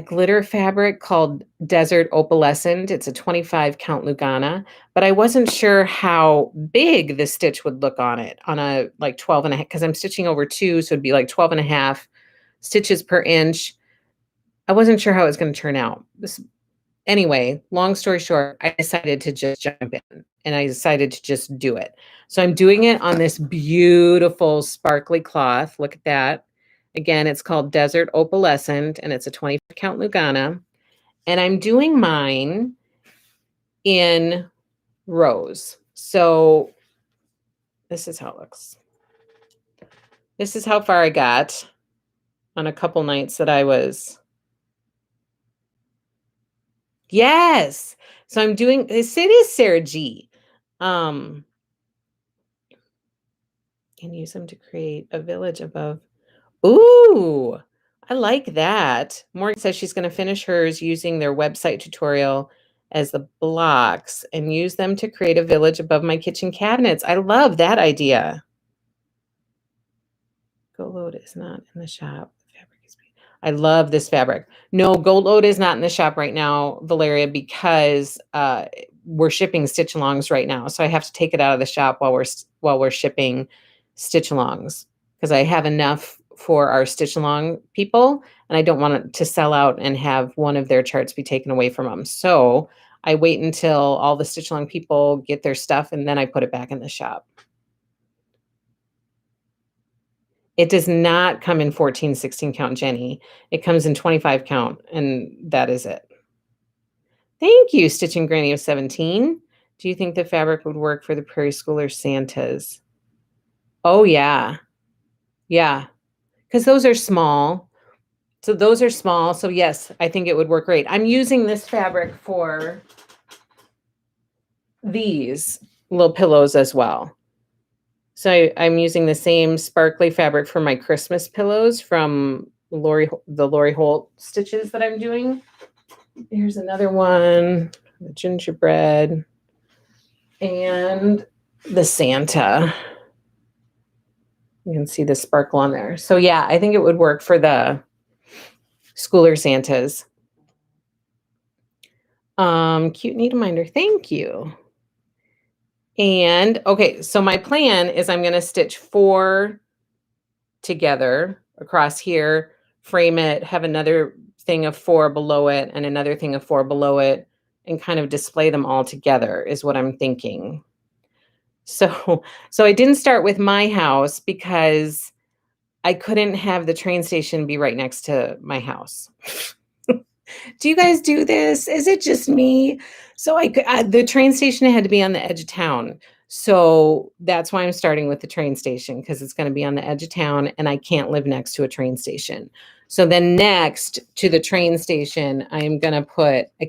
glitter fabric called Desert Opalescent. It's a 25 count Lugana, but I wasn't sure how big the stitch would look on it on a like 12 and a half, because I'm stitching over 2. So it'd be like 12 and a half stitches per inch. I wasn't sure how it was going to turn out. Anyway, long story short, I decided to just jump in and I decided to just do it. So I'm doing it on this beautiful sparkly cloth. Look at that. Again, it's called Desert Opalescent and it's a 25 count Lugana. And I'm doing mine in rows. So this is how it looks. This is how far I got on a couple nights that I was. Yes. So I'm doing this. It is Sarah G. And use them to create a village above. Ooh, I like that. Morgan says she's going to finish hers using their website tutorial as the blocks and use them to create a village above my kitchen cabinets. I love that idea. Gold Load is not in the shop. I love this fabric. No, Gold Load is not in the shop right now, Valeria, because we're shipping stitch alongs right now. So I have to take it out of the shop while we're shipping stitch alongs because I have enough for our stitch along people and I don't want it to sell out and have one of their charts be taken away from them. So I wait until all the stitch along people get their stuff and then I put it back in the shop. It does not come in 14, 16 count, Jenny. It comes in 25 count, and that is it. Thank you, Stitching Granny of 17. Do you think the fabric would work for the Prairie Schooler Santas? Oh, yeah. Yeah, because those are small. So those are small. So yes, I think it would work great. I'm using this fabric for these little pillows as well. So I'm using the same sparkly fabric for my Christmas pillows from the Lori Holt stitches that I'm doing. Here's another one, the gingerbread and the Santa. You can see the sparkle on there. So yeah, I think it would work for the Schooler Santas. Cute needleminder, thank you. And okay, so my plan is I'm going to stitch 4 together across here, frame it, have another thing of 4 below it and another thing of 4 below it, and kind of display them all together is what I'm thinking. So I didn't start with my house because I couldn't have the train station be right next to my house. Do you guys do this? Is it just me? So the train station had to be on the edge of town. So that's why I'm starting with the train station because it's going to be on the edge of town and I can't live next to a train station. So then next to the train station, I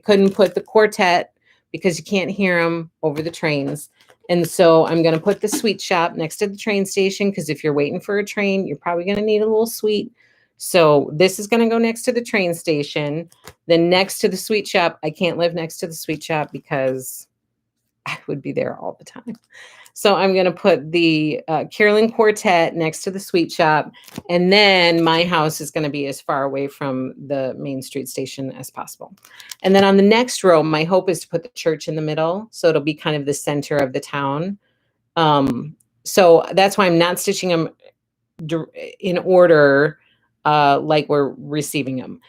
couldn't put the quartet because you can't hear them over the trains. And so I'm going to put the sweet shop next to the train station because if you're waiting for a train, you're probably going to need a little sweet. So this is going to go next to the train station. Then next to the sweet shop, I can't live next to the sweet shop because I would be there all the time. So I'm going to put the Carolyn Quartet next to the sweet shop. And then my house is going to be as far away from the Main Street station as possible. And then on the next row, my hope is to put the church in the middle. So it'll be kind of the center of the town. So that's why I'm not stitching them in order like we're receiving them.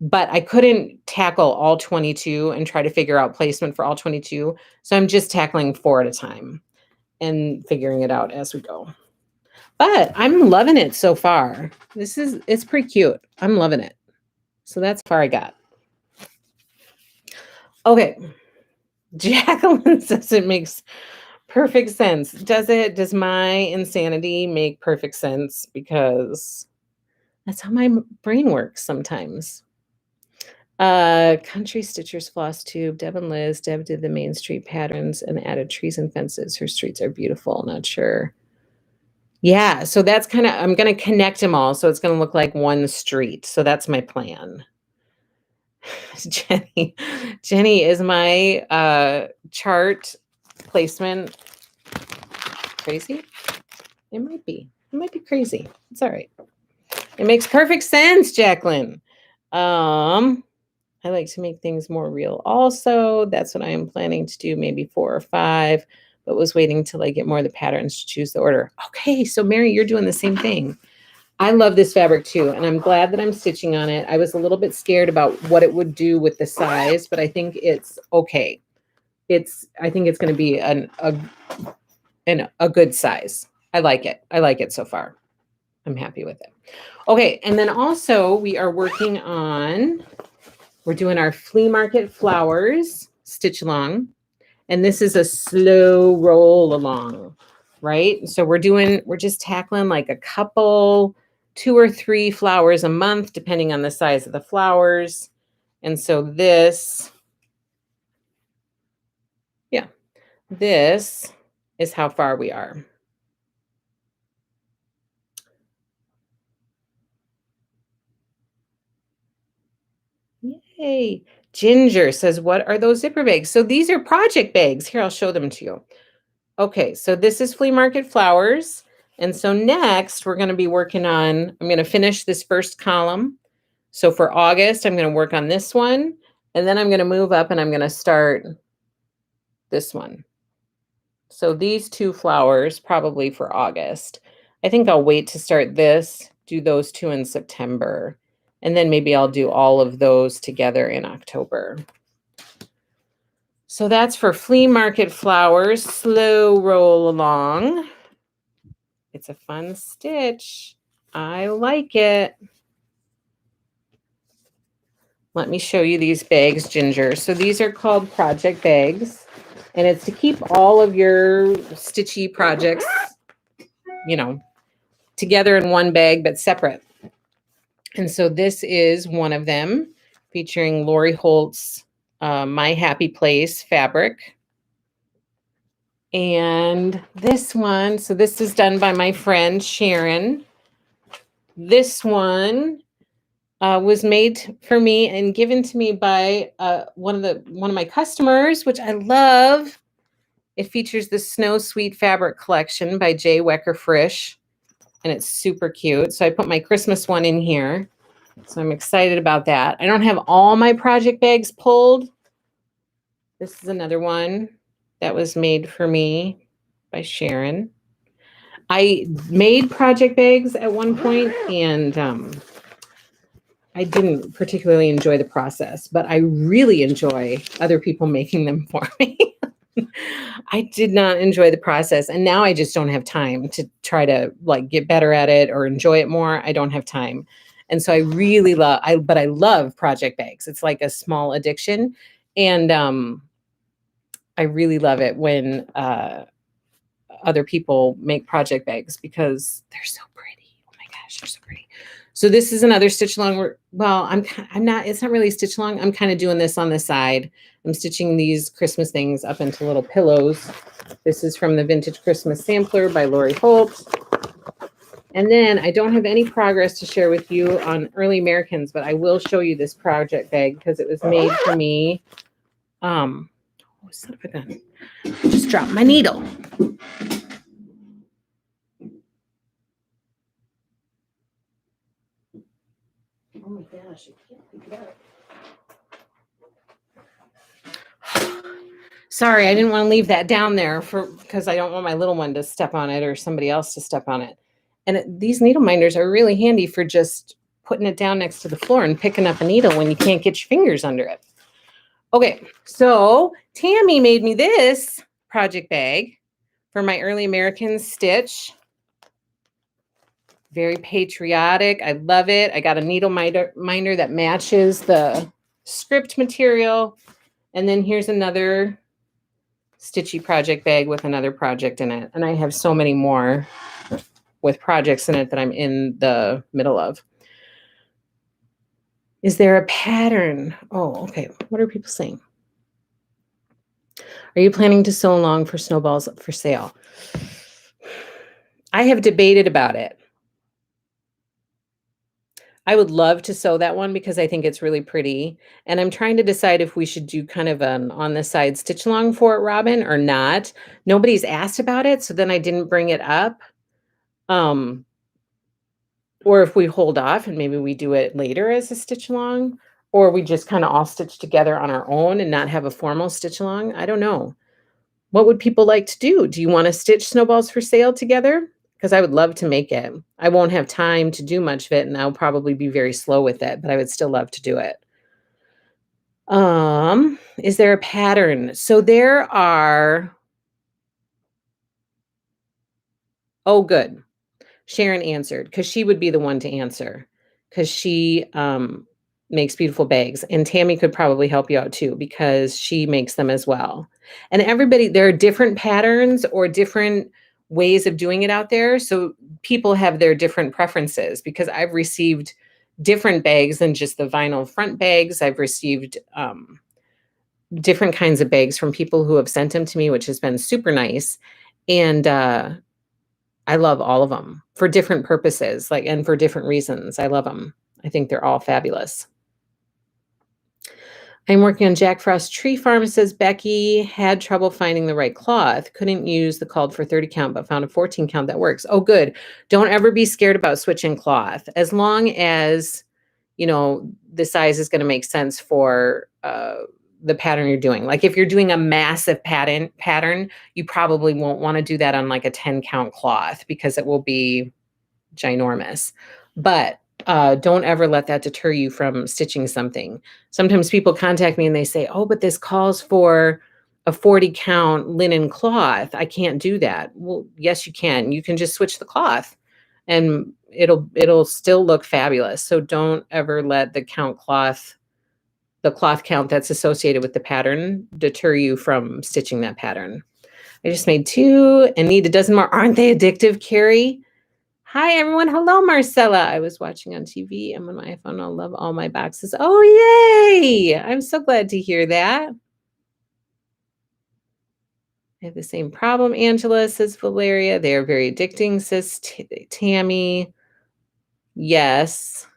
But I couldn't tackle all 22 and try to figure out placement for all 22. So I'm just tackling 4 at a time and figuring it out as we go. But I'm loving it so far. It's pretty cute. I'm loving it. So that's far I got. Okay. Jacqueline says it makes perfect sense. Does it? Does my insanity make perfect sense? Because that's how my brain works sometimes. Country Stitchers Flosstube, Deb and Liz. Deb did the Main Street patterns and added trees and fences. Her streets are beautiful. Not sure. Yeah, so that's kind of, I'm going to connect them all. So it's going to look like one street. So that's my plan. Jenny is my chart placement crazy? It might be. It might be crazy. It's all right. It makes perfect sense, Jacqueline. I like to make things more real also. That's what I am planning to do, maybe 4 or 5, but was waiting till I get more of the patterns to choose the order. Okay, so Mary, you're doing the same thing. I love this fabric too, and I'm glad that I'm stitching on it. I was a little bit scared about what it would do with the size, but I think it's okay. I think it's going to be a good size. I like it. I like it so far. I'm happy with it. Okay, and then also we are working on, we're doing our flea market flowers stitch along, and this is a slow roll along, right? So we're just tackling like a couple, 2 or 3 flowers a month, depending on the size of the flowers. And so this is how far we are. Yay. Ginger says, what are those zipper bags? So these are project bags. Here, I'll show them to you. Okay, so this is flea market flowers. And so next we're going to be working on, I'm going to finish this first column. So for August, I'm going to work on this one. And then I'm going to move up and I'm going to start this one. So these 2 flowers probably for August. I think I'll wait to start this, do those 2 in September. And then maybe I'll do all of those together in October. So that's for flea market flowers. Slow roll along. It's a fun stitch. I like it. Let me show you these bags, Ginger. So these are called project bags. And it's to keep all of your stitchy projects, you know, together in one bag, but separate. And so this is one of them, featuring Lori Holt's My Happy Place fabric. And this one, so this is done by my friend Sharon. This one was made for me and given to me by one of my customers, which I love. It features the Snow Sweet Fabric Collection by Jay Wecker Frisch, and it's super cute. So I put my Christmas one in here. So I'm excited about that. I don't have all my project bags pulled. This is another one that was made for me by Sharon. I made project bags at one point, and I didn't particularly enjoy the process, but I really enjoy other people making them for me. I did not enjoy the process, and now I just don't have time to try to like get better at it or enjoy it more. I don't have time. And so I really but I love project bags. It's like a small addiction. And I really love it when other people make project bags because they're so pretty. Oh my gosh, they're so pretty. So this is another stitch along. Well, it's not really stitch along. I'm kind of doing this on the side. I'm stitching these Christmas things up into little pillows. This is from the Vintage Christmas Sampler by Lori Holt. And then I don't have any progress to share with you on Early Americans, but I will show you this project bag because it was made for me. Hold Oh, son of a gun. I just dropped my needle. Oh my gosh, I can't pick it up. Sorry, I didn't want to leave that down there because I don't want my little one to step on it or somebody else to step on it. And these needle minders are really handy for just putting it down next to the floor and picking up a needle when you can't get your fingers under it. Okay, so Tammy made me this project bag for my Early American stitch. Very patriotic. I love it. I got a needle minder that matches the script material. And then here's another stitchy project bag with another project in it. And I have so many more with projects in it that I'm in the middle of. Is there a pattern? Oh, okay. What are people saying? Are you planning to sew along for snowballs for sale? I have debated about it. I would love to sew that one because I think it's really pretty. And I'm trying to decide if we should do kind of an on the side stitch along for it, Robin, or not. Nobody's asked about it, so then I didn't bring it up. Or if we hold off and maybe we do it later as a stitch along, or we just kind of all stitch together on our own and not have a formal stitch along. I don't know. What would people like to do? Do you want to stitch snowballs for sale together? Because I would love to make it. I won't have time to do much of it, and I'll probably be very slow with it, but I would still love to do it. Is there a pattern? So there are. Oh, good. Sharon answered because she would be the one to answer because she makes beautiful bags. And Tammy could probably help you out too because she makes them as well. And everybody, there are different patterns or different ways of doing it out there. So people have their different preferences because I've received different bags than just the vinyl front bags. I've received different kinds of bags from people who have sent them to me, which has been super nice. And I love all of them for different purposes, and for different reasons. I love them. I think they're all fabulous. I'm working on Jack Frost Tree Farm, says Becky. Had trouble finding the right cloth. Couldn't use the called for 30 count, but found a 14 count that works. Oh, good. Don't ever be scared about switching cloth. As long as, the size is going to make sense for the pattern you're doing. Like if you're doing a massive pattern, you probably won't want to do that on like a 10 count cloth because it will be ginormous. But don't ever let that deter you from stitching something. Sometimes people contact me and they say, oh, but this calls for a 40 count linen cloth. I can't do that. Well, yes, you can. You can just switch the cloth and it'll still look fabulous. So don't ever let the cloth count that's associated with the pattern deter you from stitching that pattern. I just made 2 and need a dozen more. Aren't they addictive, Carrie? Hi, everyone. Hello, Marcella. I was watching on TV. I'm on my iPhone. I love all my boxes. Oh, yay. I'm so glad to hear that. I have the same problem, Angela, says Valeria. They are very addicting, says Tammy. Yes.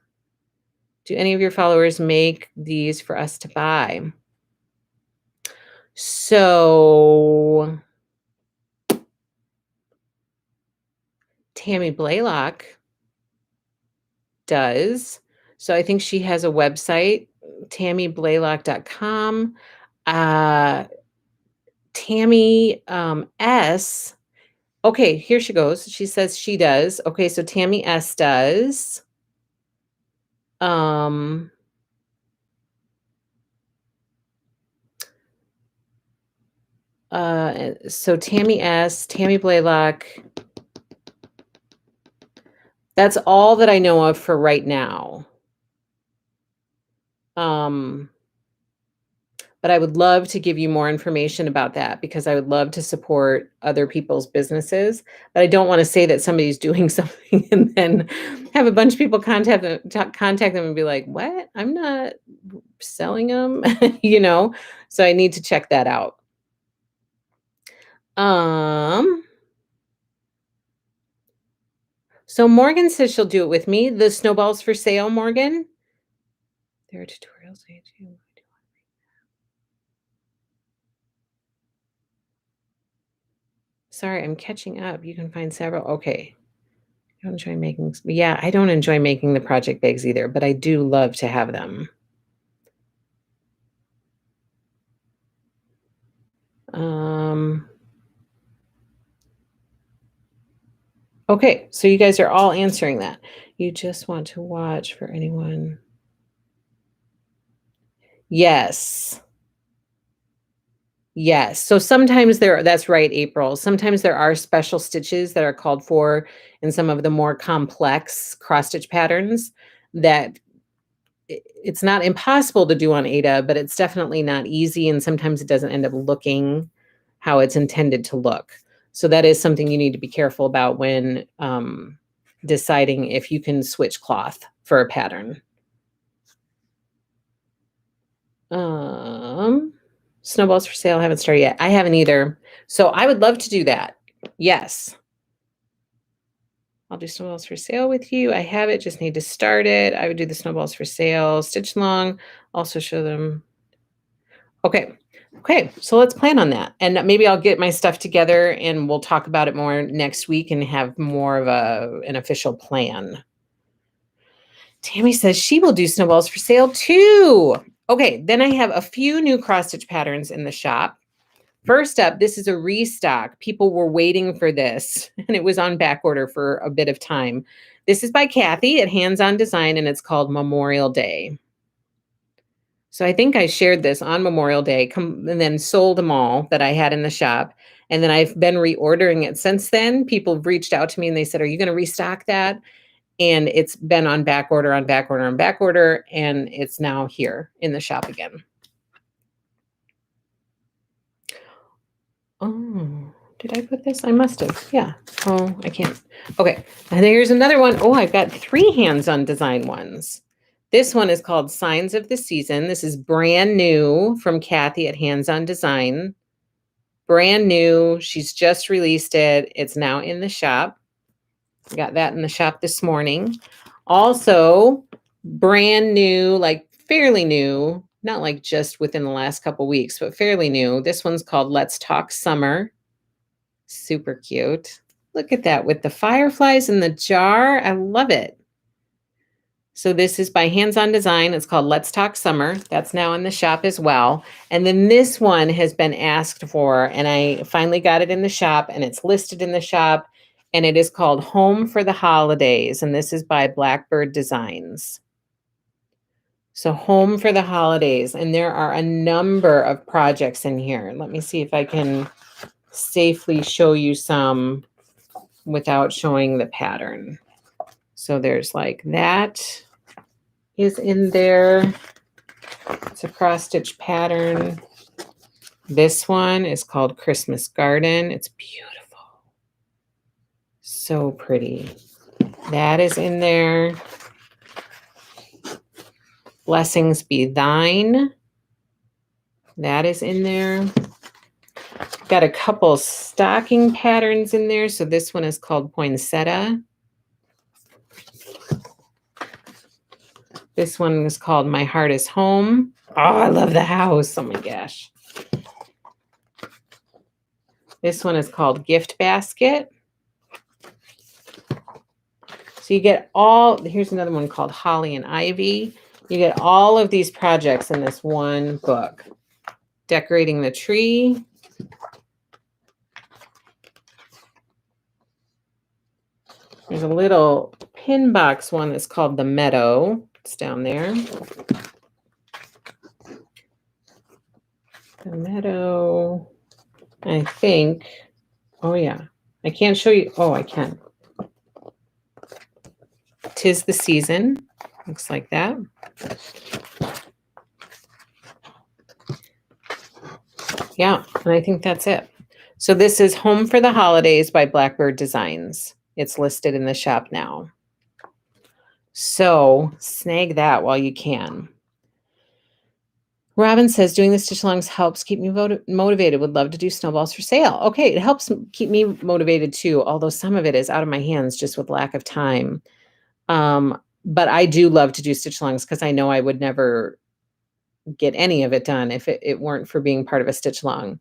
Do any of your followers make these for us to buy? So Tammy Blaylock does. So I think she has a website, tammyblaylock.com. Tammy S. Okay, here she goes. She says she does. Okay, so Tammy S does. So Tammy S, Tammy Blaylock. That's all that I know of for right now. But I would love to give you more information about that because I would love to support other people's businesses. But I don't want to say that somebody's doing something and then have a bunch of people contact them and be like, what? I'm not selling them, So I need to check that out. So Morgan says she'll do it with me. The snowballs for sale, Morgan. There are tutorials. Sorry, I'm catching up. You can find several. Okay. I don't enjoy making, yeah, I don't enjoy making the project bags either, but I do love to have them. Okay, so you guys are all answering that. You just want to watch for anyone. Yes. Yes. So sometimes that's right, April. Sometimes there are special stitches that are called for in some of the more complex cross stitch patterns that it's not impossible to do on Ada, but it's definitely not easy. And sometimes it doesn't end up looking how it's intended to look. So that is something you need to be careful about when deciding if you can switch cloth for a pattern. Snowballs for sale. I haven't started yet. I haven't either. So I would love to do that. Yes. I'll do snowballs for sale with you. I have it, just need to start it. I would do the snowballs for sale, stitch long, also show them. Okay. Okay. So let's plan on that. And maybe I'll get my stuff together and we'll talk about it more next week and have more of an official plan. Tammy says she will do snowballs for sale too. Okay. Then I have a few new cross stitch patterns in the shop. First up, this is a restock. People were waiting for this, and it was on back order for a bit of time. This is by Kathy at Hands On Design, and it's called Memorial Day. So I think I shared this on Memorial Day and then sold them all that I had in the shop. And then I've been reordering it since then. People have reached out to me and they said, are you going to restock that? And it's been on back order, on back order, on back order, and it's now here in the shop again. Oh, did I put this? I must have. Yeah. Oh, I can't. Okay. And here's another one. Oh, I've got 3 Hands On Design ones. This one is called Signs of the Season. This is brand new from Kathy at Hands On Design. Brand new. She's just released it. It's now in the shop. I got that in the shop this morning. Also, brand new, like fairly new, not like just within the last couple weeks, but fairly new. This one's called Let's Talk Summer. Super cute. Look at that with the fireflies in the jar. I love it. So this is by Hands On Design. It's called Let's Talk Summer. That's now in the shop as well. And then this one has been asked for, and I finally got it in the shop, and it's listed in the shop, and it is called Home for the Holidays, and this is by Blackbird Designs. So Home for the Holidays, and there are a number of projects in here. Let me see if I can safely show you some without showing the pattern. So there's like that is in there. It's a cross stitch pattern. This one is called Christmas Garden. It's beautiful. So pretty. That is in there. Blessings Be Thine. That is in there. Got a couple stocking patterns in there. So this one is called Poinsettia. This one is called My Heart is Home. Oh, I love the house. Oh my gosh. This one is called Gift Basket. So you get all, here's another one called Holly and Ivy. You get all of these projects in this one book. Decorating the Tree. There's a little pin box one that's called The Meadow. It's down there. The Meadow, I think. Oh, yeah. I can't show you. Oh, I can. 'Tis the Season. Looks like that. Yeah, and I think that's it. So this is Home for the Holidays by Blackbird Designs. It's listed in the shop now. So snag that while you can. Robin says, doing the stitch alongs helps keep me motivated. Would love to do snowballs for sale. Okay, it helps keep me motivated too, although some of it is out of my hands just with lack of time. But I do love to do stitch alongs because I know I would never get any of it done if it weren't for being part of a stitch along.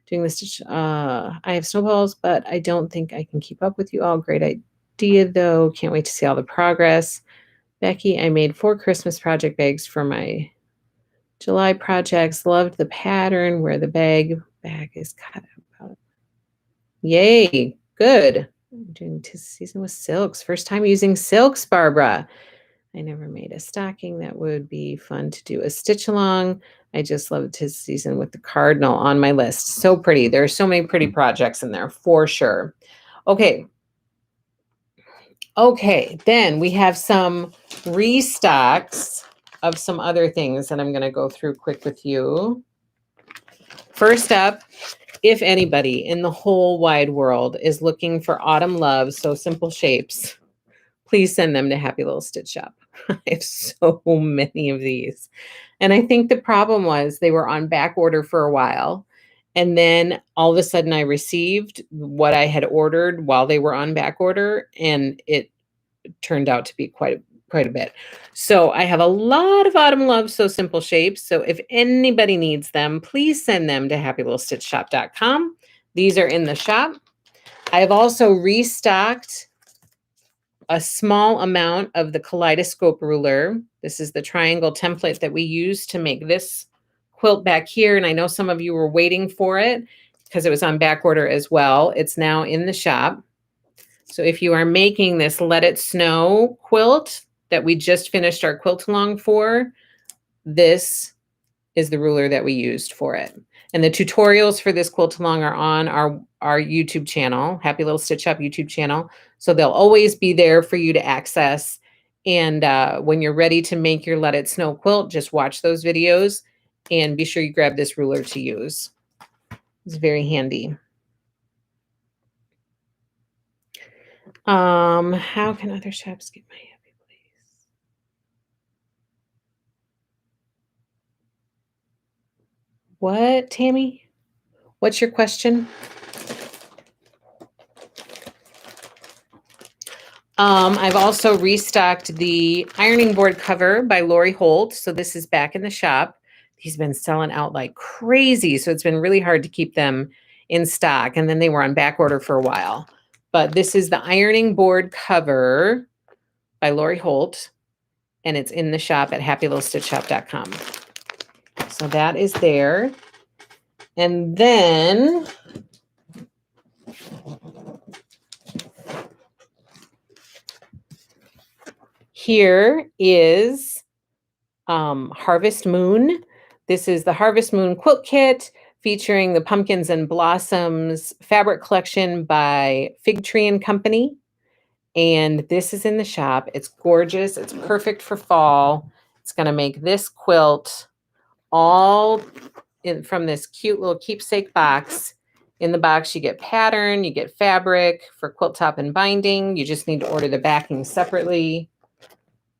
doing this. I have snowballs, but I don't think I can keep up with you all. Great idea, though. Can't wait to see all the progress. Becky, I made 4 Christmas project bags for my July projects. Loved the pattern where the bag is cut out. Yay, good. I'm doing tis season with silks. First time using silks, Barbara. I never made a stocking. That would be fun to do a stitch along. I just love tis season with the cardinal on my list. So pretty. There are so many pretty projects in there for sure. Okay. Okay, then we have some restocks of some other things that I'm going to go through quick with you. First up, if anybody in the whole wide world is looking for autumn love, so simple shapes, please send them to Happy Little Stitch Shop. I have so many of these. And I think the problem was they were on back order for a while. And then all of a sudden I received what I had ordered while they were on back order, and it turned out to be quite a bit. So I have a lot of autumn love so simple shapes. So if anybody needs them, please send them to happylittlestitchshop.com. These are in the shop. I have also restocked a small amount of the kaleidoscope ruler. This is the triangle template that we use to make this quilt back here. And I know some of you were waiting for it because it was on back order as well. It's now in the shop. So if you are making this Let It Snow quilt that we just finished our quilt along for, this is the ruler that we used for it. And the tutorials for this quilt along are on our YouTube channel, Happy Little Stitch Shop YouTube channel. So they'll always be there for you to access. And when you're ready to make your Let It Snow quilt, just watch those videos and be sure you grab this ruler to use. It's very handy. How can other shops get my happy place? What, Tammy? What's your question? I've also restocked the ironing board cover by Lori Holt. So this is back in the shop. He's been selling out like crazy. So it's been really hard to keep them in stock. And then they were on back order for a while. But this is the ironing board cover by Lori Holt. And it's in the shop at happylittlestitchshop.com. So that is there. And then here is Harvest Moon. This is the Harvest Moon quilt kit featuring the Pumpkins and Blossoms fabric collection by Fig Tree and Company. And this is in the shop. It's gorgeous. It's perfect for fall. It's going to make this quilt all from this cute little keepsake box. In the box, you get pattern, you get fabric for quilt top and binding. You just need to order the backing separately.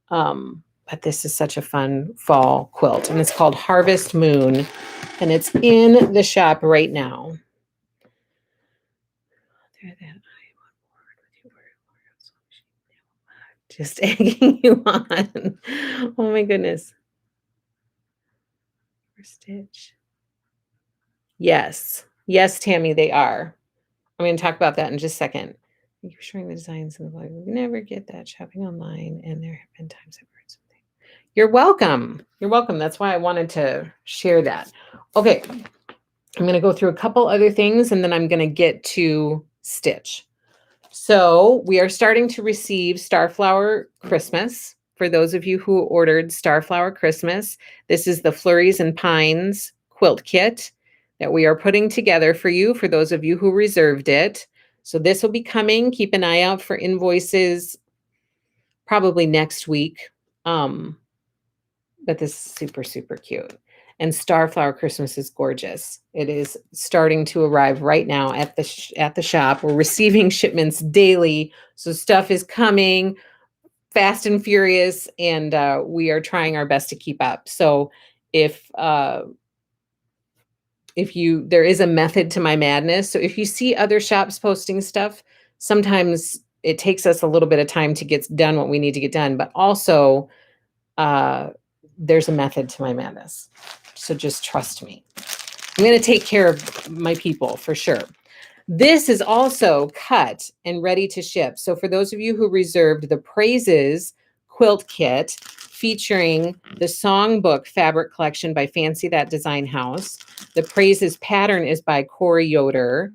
But this is such a fun fall quilt, and it's called Harvest Moon, and it's in the shop right now. Just egging you on. Oh my goodness. Stitch. Yes. Yes, Tammy, they are. I'm going to talk about that in just a second. Thank you for showing the designs in the blog. We never get that shopping online, and there have been times I've heard something. You're welcome. You're welcome. That's why I wanted to share that. Okay. I'm going to go through a couple other things, and then I'm going to get to stitch. So we are starting to receive Starflower Christmas. For those of you who ordered Starflower Christmas, this is the Flurries and Pines quilt kit that we are putting together for you, for those of you who reserved it. So this will be coming. Keep an eye out for invoices probably next week. But this is super, super cute. And Starflower Christmas is gorgeous. It is starting to arrive right now at the shop. We're receiving shipments daily. So stuff is coming fast and furious, and we are trying our best to keep up. So if there is a method to my madness. So if you see other shops posting stuff, sometimes it takes us a little bit of time to get done what we need to get done, but also there's a method to my madness. So just trust me. I'm going to take care of my people for sure. This is also cut and ready to ship. So for those of you who reserved the Praises quilt kit featuring the Songbook fabric collection by Fancy That Design House, the Praises pattern is by Corey Yoder.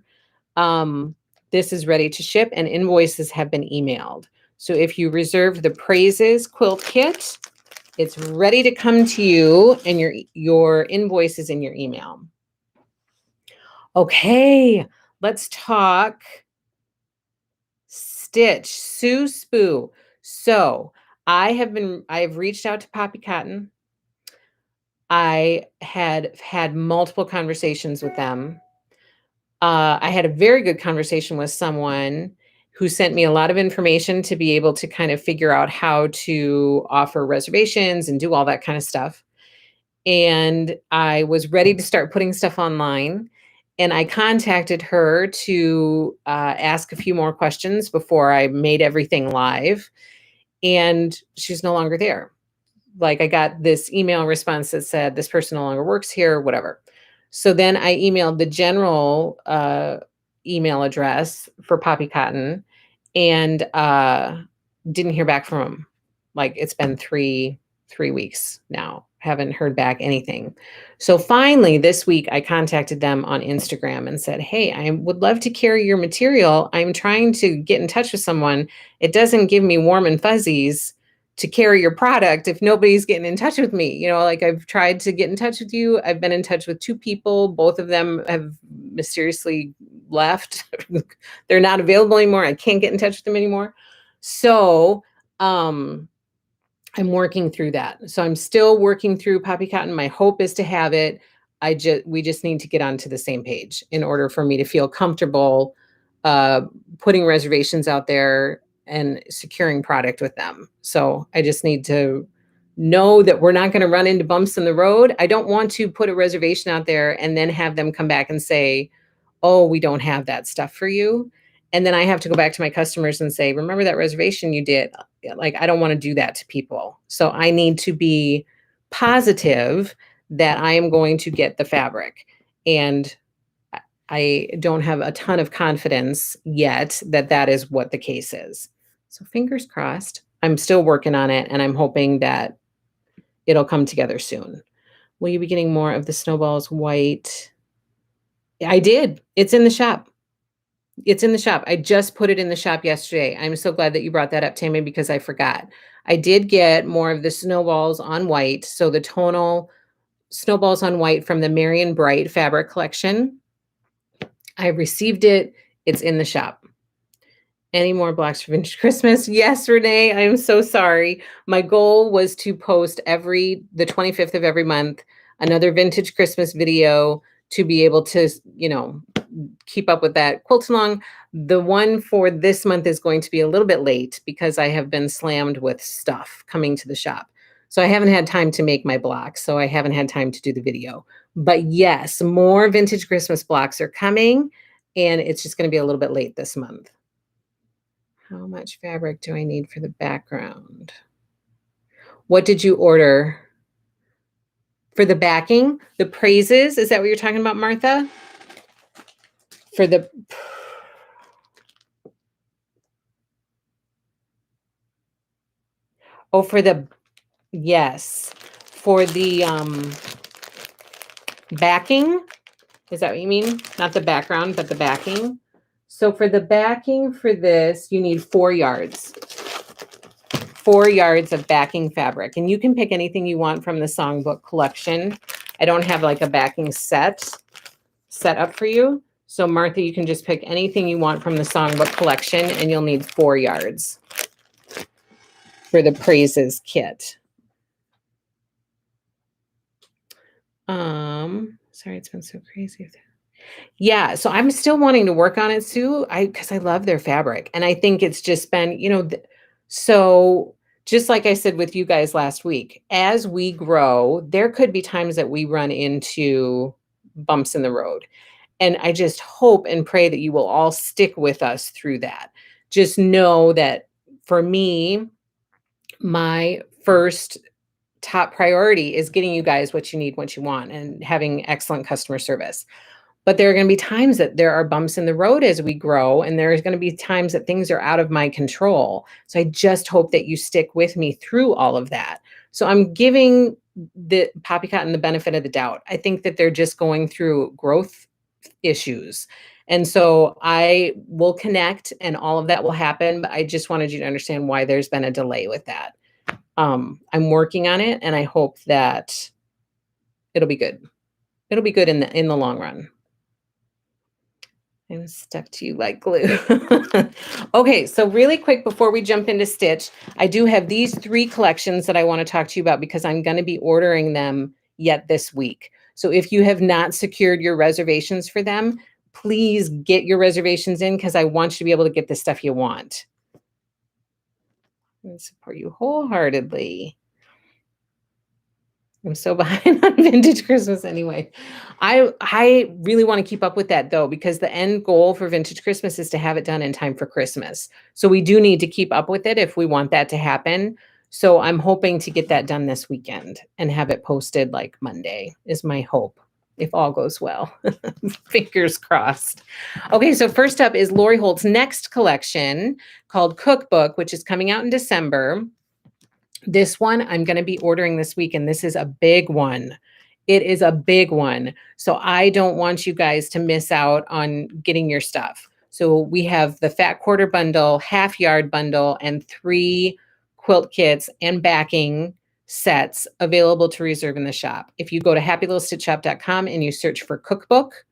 This is ready to ship and invoices have been emailed. So if you reserve the Praises quilt kit, it's ready to come to you and your invoice is in your email. Okay, let's talk stitch, Sue Spoo. So I've reached out to Poppy Cotton. I had had multiple conversations with them. I had a very good conversation with someone who sent me a lot of information to be able to kind of figure out how to offer reservations and do all that kind of stuff. And I was ready to start putting stuff online. And I contacted her to ask a few more questions before I made everything live. And she's no longer there. Like I got this email response that said, this person no longer works here, whatever. So then I emailed the general email address for Poppy Cotton and didn't hear back from him. Like it's been three weeks now. Haven't heard back anything. So finally this week I contacted them on Instagram and said, hey, I would love to carry your material. I'm trying to get in touch with someone. It doesn't give me warm and fuzzies to carry your product if nobody's getting in touch with me. You know, like I've tried to get in touch with you. I've been in touch with 2 people. Both of them have mysteriously left. They're not available anymore. I can't get in touch with them anymore. So I'm working through that. So I'm still working through Poppy Cotton. My hope is to have it. We just need to get onto the same page in order for me to feel comfortable putting reservations out there and securing product with them. So I just need to know that we're not going to run into bumps in the road. I don't want to put a reservation out there and then have them come back and say, oh, we don't have that stuff for you. And then I have to go back to my customers and say, remember that reservation you did? Like, I don't want to do that to people. So I need to be positive that I am going to get the fabric. And I don't have a ton of confidence yet that that is what the case is. So fingers crossed. I'm still working on it and I'm hoping that it'll come together soon. Will you be getting more of the Snowballs white? I did. It's in the shop. It's in the shop. I just put it in the shop yesterday. I'm so glad that you brought that up, Tammy, because I forgot. I did get more of the Snowballs on white. So the tonal Snowballs on white from the Marion Bright fabric collection. I received it. It's in the shop. Any more blocks for Vintage Christmas? Yes, Renee, I am so sorry. My goal was to post the 25th of every month, another Vintage Christmas video to be able to, you know, keep up with that quilt along. The one for this month is going to be a little bit late because I have been slammed with stuff coming to the shop. So I haven't had time to make my blocks. So I haven't had time to do the video. But yes, more Vintage Christmas blocks are coming and it's just going to be a little bit late this month. How much fabric do I need for the background? What did you order? For the backing, the Praises, is that what you're talking about, Martha? For the... Oh, for the... Yes. For the backing, is that what you mean? Not the background, but the backing. So for the backing for this, you need 4 yards. 4 yards of backing fabric. And you can pick anything you want from the Songbook collection. I don't have like a backing set up for you. So Martha, you can just pick anything you want from the Songbook collection and you'll need 4 yards for the Praises kit. Sorry, it's been so crazy. Yeah, so I'm still wanting to work on it, Sue, because I love their fabric. And I think it's just been, you know, so just like I said with you guys last week, as we grow, there could be times that we run into bumps in the road. And I just hope and pray that you will all stick with us through that. Just know that for me, my first top priority is getting you guys what you need, what you want, and having excellent customer service. But there are going to be times that there are bumps in the road as we grow, and there's going to be times that things are out of my control. So I just hope that you stick with me through all of that. So I'm giving the Poppy Cotton the benefit of the doubt. I think that they're just going through growth issues. And so I will connect and all of that will happen, but I just wanted you to understand why there's been a delay with that. I'm working on it, and I hope that it'll be good. It'll be good in the long run. I'm stuck to you like glue. Okay, so really quick before we jump into stitch, I do have these 3 collections that I want to talk to you about because I'm going to be ordering them yet this week. So if you have not secured your reservations for them, please get your reservations in because I want you to be able to get the stuff you want. I support you wholeheartedly. I'm so behind on vintage Christmas anyway. I really want to keep up with that though, because the end goal for vintage Christmas is to have it done in time for Christmas. So we do need to keep up with it if we want that to happen. So I'm hoping to get that done this weekend and have it posted like Monday is my hope, if all goes well. Fingers crossed. Okay, so first up is Lori Holt's next collection called Cookbook, which is coming out in December. This one I'm going to be ordering this week, and this is a big one. It is a big one. So I don't want you guys to miss out on getting your stuff. So we have the Fat Quarter Bundle, Half Yard Bundle, and 3 quilt kits and backing sets available to reserve in the shop. If you go to happylittlestitchshop.com and you search for Cookbook,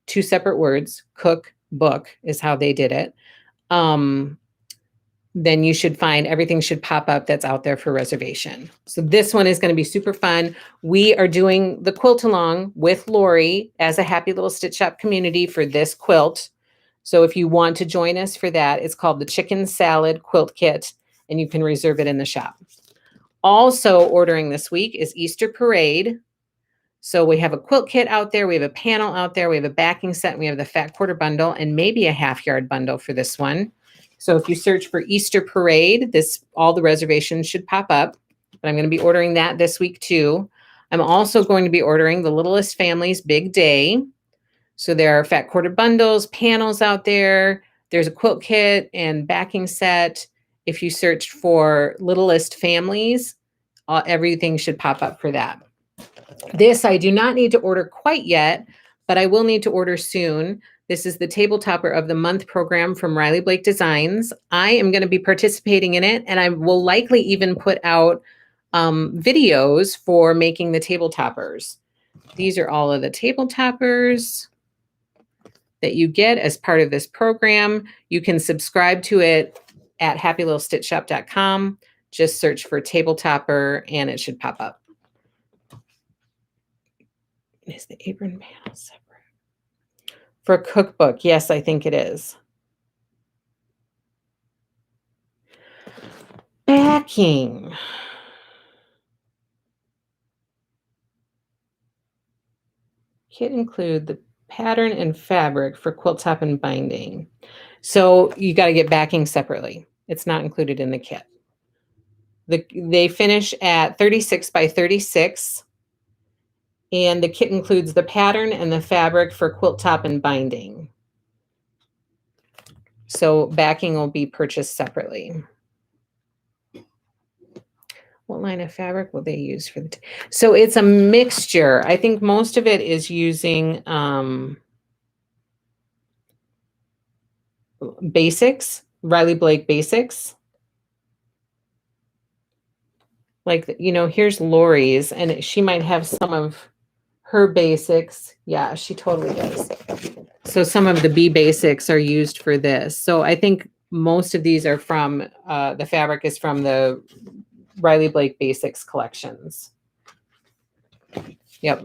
2 separate words, Cookbook is how they did it. Then you should find everything should pop up that's out there for reservation. So this one is going to be super fun. We are doing the quilt along with Lori as a Happy Little Stitch Shop community for this quilt. So if you want to join us for that, it's called the Chicken Salad Quilt Kit, and you can reserve it in the shop. Also ordering this week is Easter Parade. So we have a quilt kit out there. We have a panel out there. We have a backing set. And we have the Fat Quarter Bundle and maybe a Half Yard Bundle for this one. So if you search for Easter Parade, all the reservations should pop up. But I'm going to be ordering that this week too. I'm also going to be ordering the Littlest Family's Big Day. So there are Fat Quarter Bundles, panels out there. There's a quilt kit and backing set. If you search for Littlest Families, everything should pop up for that. This I do not need to order quite yet, but I will need to order soon. This is the Table Topper of the Month program from Riley Blake Designs. I am going to be participating in it, and I will likely even put out videos for making the table toppers. These are all of the table toppers that you get as part of this program. You can subscribe to it at happylittlestitchshop.com. Just search for Table Topper, and it should pop up. Is the apron panel separate? For a cookbook, yes, I think it is. Backing. Kit include the pattern and fabric for quilt top and binding. So you got to get backing separately. It's not included in the kit. They finish at 36 by 36. And the kit includes the pattern and the fabric for quilt top and binding. So backing will be purchased separately. What line of fabric will they use for the? So it's a mixture. I think most of it is using basics, Riley Blake basics. Like, you know, here's Lori's, and she might have some of her basics. Yeah, she totally does. So some of the B basics are used for this. So I think most of these are from, the fabric is from the Riley Blake Basics collections. Yep.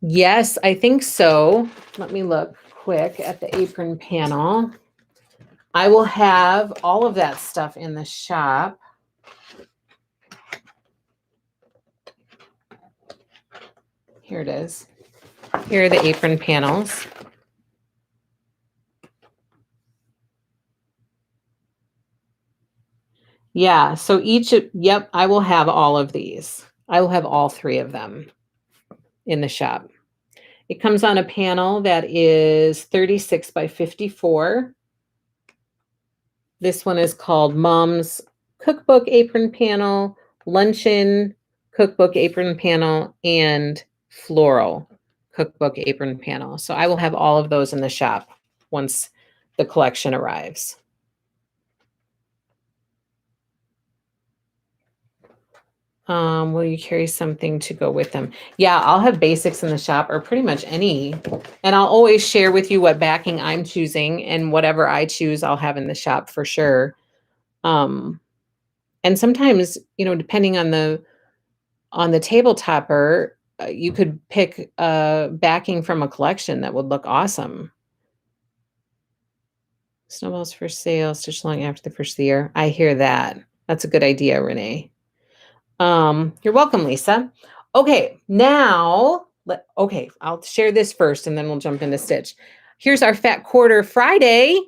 Yes, I think so. Let me look quick at the apron panel. I will have all of that stuff in the shop. Here it is. Here are the apron panels. Yeah, so yep, I will have all of these. I will have all 3 of them in the shop. It comes on a panel that is 36 by 54. This one is called Mom's Cookbook Apron Panel, Luncheon Cookbook Apron Panel, and Floral Cookbook Apron Panel. So I will have all of those in the shop once the collection arrives. Will you carry something to go with them? Yeah, I'll have basics in the shop, or pretty much any, and I'll always share with you what backing I'm choosing, and whatever I choose, I'll have in the shop for sure. And sometimes, depending on the table topper, you could pick backing from a collection that would look awesome. Snowballs for sale, stitch long after the first of the year. I hear that. That's a good idea, Renee. You're welcome, Lisa. Okay, now, I'll share this first and then we'll jump into stitch. Here's our Fat Quarter Friday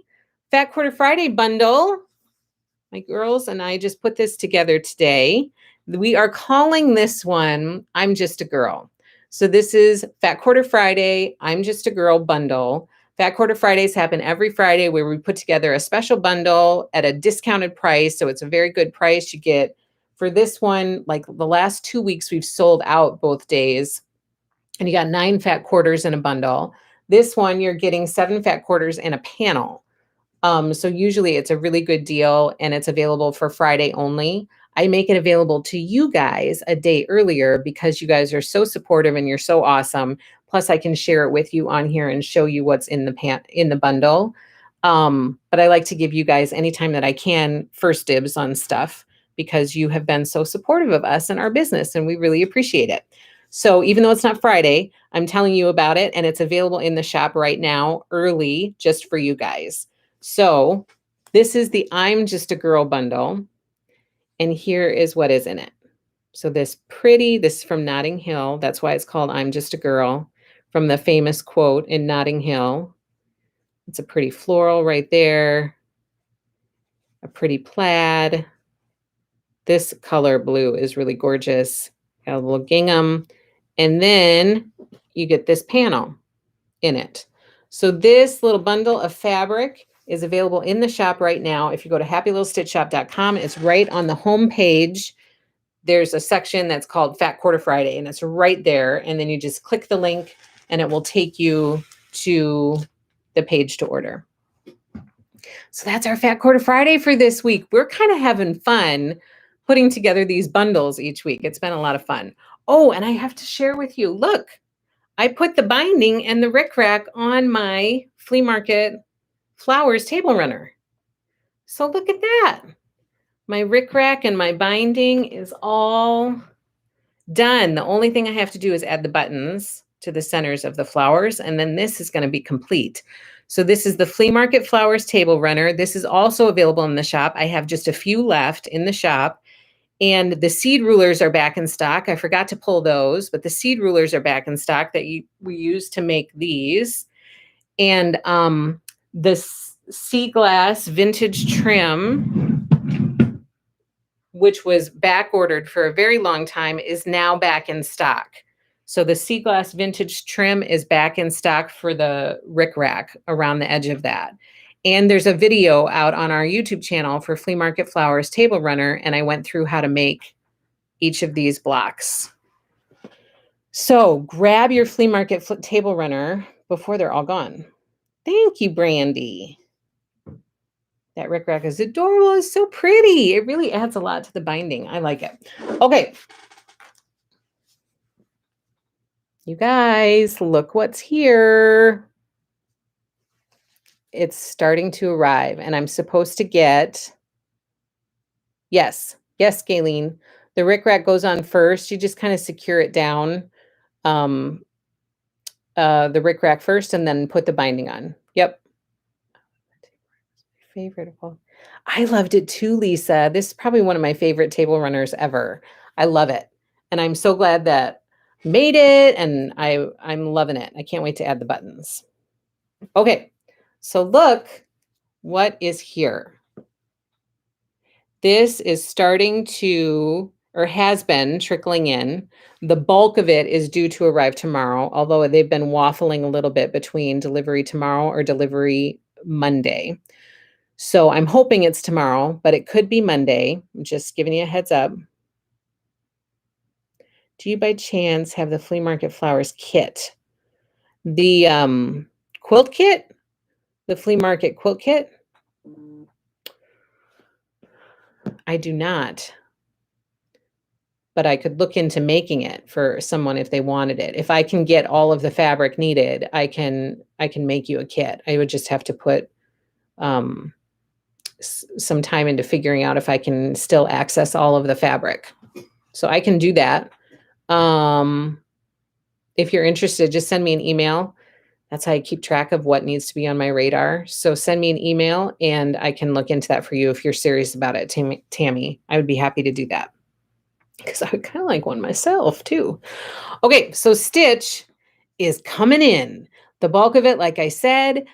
bundle. My girls and I just put this together today. We are calling this one, I'm Just a Girl. So this is Fat Quarter Friday, I'm Just a Girl bundle. Fat Quarter Fridays happen every Friday where we put together a special bundle at a discounted price. So it's a very good price. You get, for this one, like the last 2 weeks, we've sold out both days. And you got 9 fat quarters in a bundle. This one, you're getting 7 fat quarters in a panel. So usually it's a really good deal and it's available for Friday only. I make it available to you guys a day earlier because you guys are so supportive and you're so awesome. Plus I can share it with you on here and show you what's in the bundle. But I like to give you guys anytime that I can first dibs on stuff because you have been so supportive of us and our business and we really appreciate it. So even though it's not Friday, I'm telling you about it and it's available in the shop right now early just for you guys. So this is the I'm Just a Girl bundle. And here is what is in it. So this is from Notting Hill. That's why it's called I'm Just a Girl, from the famous quote in Notting Hill. It's a pretty floral right there. A pretty plaid. This color blue is really gorgeous. Got a little gingham. And then you get this panel in it. So this little bundle of fabric is available in the shop right now. If you go to happylittlestitchshop.com, it's right on the home page. There's a section that's called Fat Quarter Friday, and it's right there. And then you just click the link and it will take you to the page to order. So that's our Fat Quarter Friday for this week. We're kind of having fun putting together these bundles each week. It's been a lot of fun. Oh, and I have to share with you, look, I put the binding and the rickrack on my flea market flowers table runner. So look at that. My rickrack and my binding is all done. The only thing I have to do is add the buttons to the centers of the flowers, and then this is going to be complete. So this is the Flea Market Flowers Table Runner. This is also available in the shop. I have just a few left in the shop. And the seed rulers are back in stock. I forgot to pull those, but the seed rulers are back in stock that we use to make these. And the sea glass vintage trim, which was back ordered for a very long time, is now back in stock. So the sea glass vintage trim is back in stock for the rickrack around the edge of that. And there's a video out on our YouTube channel for Flea Market Flowers Table Runner, and I went through how to make each of these blocks. So grab your Flea Market Table Runner before they're all gone. Thank you, Brandy. That rickrack is adorable. It's so pretty. It really adds a lot to the binding. I like it. Okay. You guys, look what's here. It's starting to arrive, and I'm supposed to get, yes, Galen. The rickrack goes on first. You just kind of secure it down, the rickrack first, and then put the binding on. Yep. Favorite of all. I loved it too, Lisa. This is probably one of my favorite table runners ever. I love it. And I'm so glad that I made it, and I'm loving it. I can't wait to add the buttons. Okay, so look what is here. This is starting to, or has been trickling in. The bulk of it is due to arrive tomorrow, although they've been waffling a little bit between delivery tomorrow or delivery Monday. So I'm hoping it's tomorrow, but it could be Monday. I'm just giving you a heads up. Do you by chance have the flea market flowers kit? The quilt kit? The flea market quilt kit? I do not. But I could look into making it for someone if they wanted it. If I can get all of the fabric needed, I can make you a kit. I would just have to put some time into figuring out if I can still access all of the fabric. So I can do that. If you're interested, just send me an email. That's how I keep track of what needs to be on my radar. So send me an email and I can look into that for you if you're serious about it, Tammy. I would be happy to do that because I would kind of like one myself too. Okay, so stitch is coming in. The bulk of it, like I said,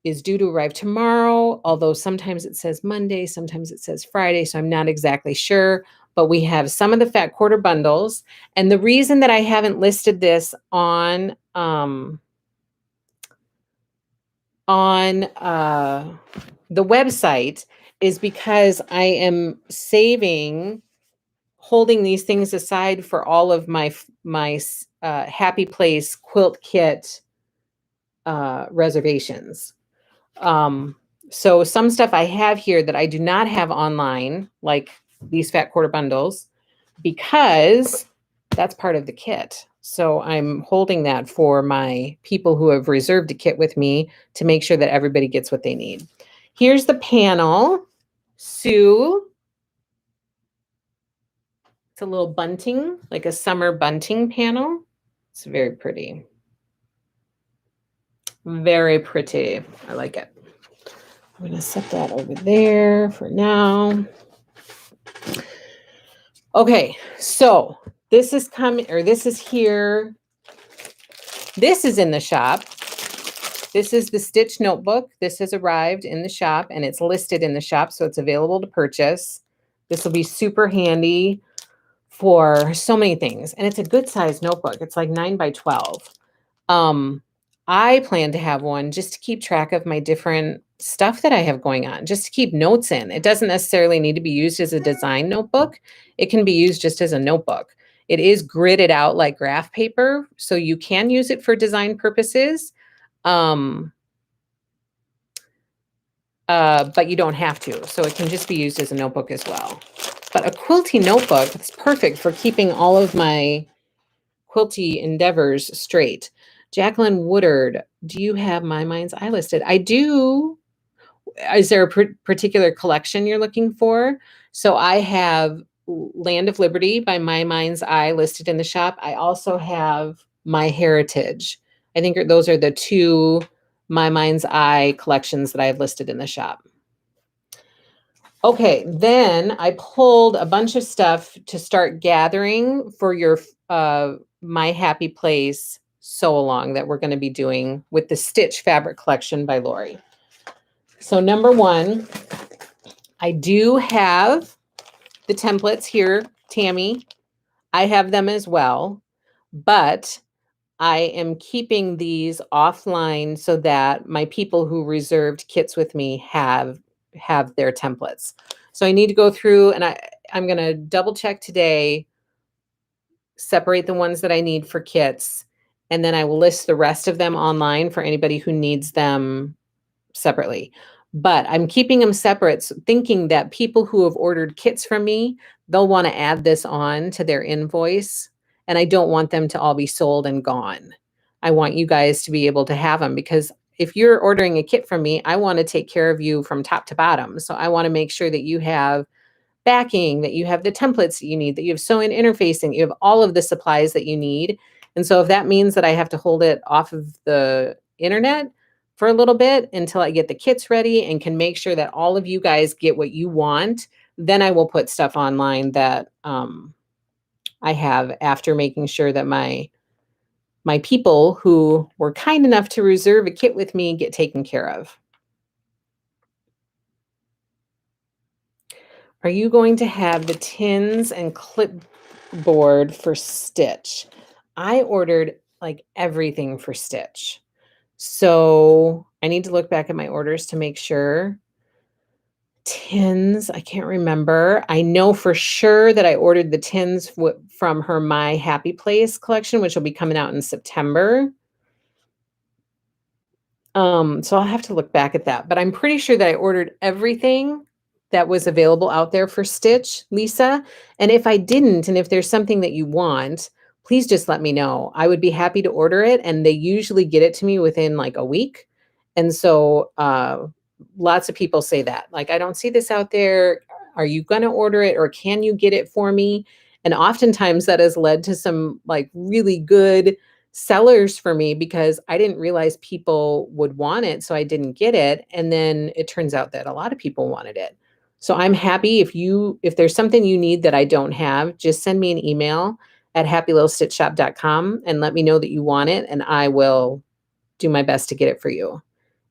is due to arrive tomorrow, although sometimes it says Monday, sometimes it says Friday, so I'm not exactly sure. But we have some of the fat quarter bundles. And the reason that I haven't listed this on the website is because I am holding these things aside for all of my Happy Place quilt kit reservations. So some stuff I have here that I do not have online, like these fat quarter bundles, because that's part of the kit. So I'm holding that for my people who have reserved a kit with me to make sure that everybody gets what they need. Here's the panel. Sue. It's a little bunting, like a summer bunting panel. It's very pretty. Very pretty. I like it. I'm going to set that over there for now. Okay, so this is coming, or this is here. This is in the shop. This is the Stitch Notebook. This has arrived in the shop and it's listed in the shop, so it's available to purchase. This will be super handy for so many things. And it's a good size notebook. It's like 9 by 12. I plan to have one just to keep track of my different stuff that I have going on, just to keep notes in. It doesn't necessarily need to be used as a design notebook. It can be used just as a notebook. It is gridded out like graph paper, so you can use it for design purposes. But you don't have to. So it can just be used as a notebook as well. But a quilty notebook is perfect for keeping all of my quilty endeavors straight. Jacqueline Woodard, do you have My Mind's Eye listed? I do. Is there a particular collection you're looking for? So I have Land of Liberty by My Mind's Eye listed in the shop. I also have My Heritage. I think those are the two My Mind's Eye collections that I have listed in the shop. Okay, then I pulled a bunch of stuff to start gathering for your My Happy Place sew along that we're going to be doing with the Stitch Fabric Collection by Lori. So number one, I do have the templates here, Tammy. I have them as well, but I am keeping these offline so that my people who reserved kits with me have their templates. So I need to go through and I'm going to double check today, separate the ones that I need for kits, and then I will list the rest of them online for anybody who needs them separately. But I'm keeping them separate, thinking that people who have ordered kits from me, they'll want to add this on to their invoice. And I don't want them to all be sold and gone. I want you guys to be able to have them because if you're ordering a kit from me, I want to take care of you from top to bottom. So I want to make sure that you have backing, that you have the templates that you need, that you have sewing interfacing, you have all of the supplies that you need. And so if that means that I have to hold it off of the internet for a little bit until I get the kits ready and can make sure that all of you guys get what you want, then I will put stuff online that I have after making sure that my people who were kind enough to reserve a kit with me get taken care of. Are you going to have the tins and clipboard for Stitch? I ordered like everything for Stitch. So I need to look back at my orders to make sure. Tins, I can't remember. I know for sure that I ordered the tins from her My Happy Place collection, which will be coming out in September. So I'll have to look back at that, but I'm pretty sure that I ordered everything that was available out there for Stitch, Lisa. And if I didn't, and if there's something that you want, please just let me know. I would be happy to order it, and they usually get it to me within like a week. And so lots of people say that, like, I don't see this out there. Are you going to order it, or can you get it for me? And oftentimes that has led to some like really good sellers for me because I didn't realize people would want it, so I didn't get it, and then it turns out that a lot of people wanted it. So I'm happy if there's something you need that I don't have, just send me an email at happylittlestitchshop.com and let me know that you want it, and I will do my best to get it for you.